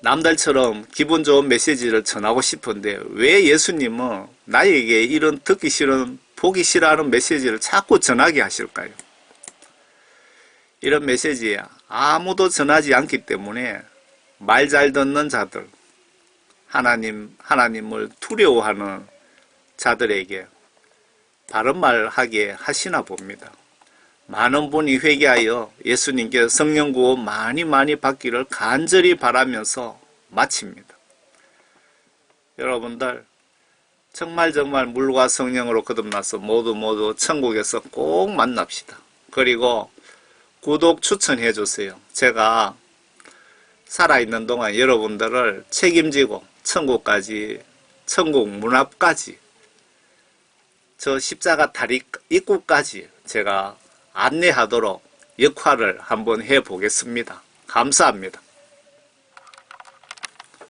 남들처럼 기분 좋은 메시지를 전하고 싶은데 왜 예수님은 나에게 이런 듣기 싫은 보기 싫어하는 메시지를 자꾸 전하게 하실까요? 이런 메시지 아무도 전하지 않기 때문에 말 잘 듣는 자들, 하나님을 두려워하는 자들에게 바른 말 하게 하시나 봅니다. 많은 분이 회개하여 예수님께 성령 구원 많이 받기를 간절히 바라면서 마칩니다. 여러분들 정말 물과 성령으로 거듭나서 모두 천국에서 꼭 만납시다. 그리고 구독 추천해 주세요. 제가 살아있는 동안 여러분들을 책임지고 천국까지, 천국 문 앞까지, 저 십자가 다리 입구까지 제가 안내하도록 역할을 한번 해보겠습니다. 감사합니다.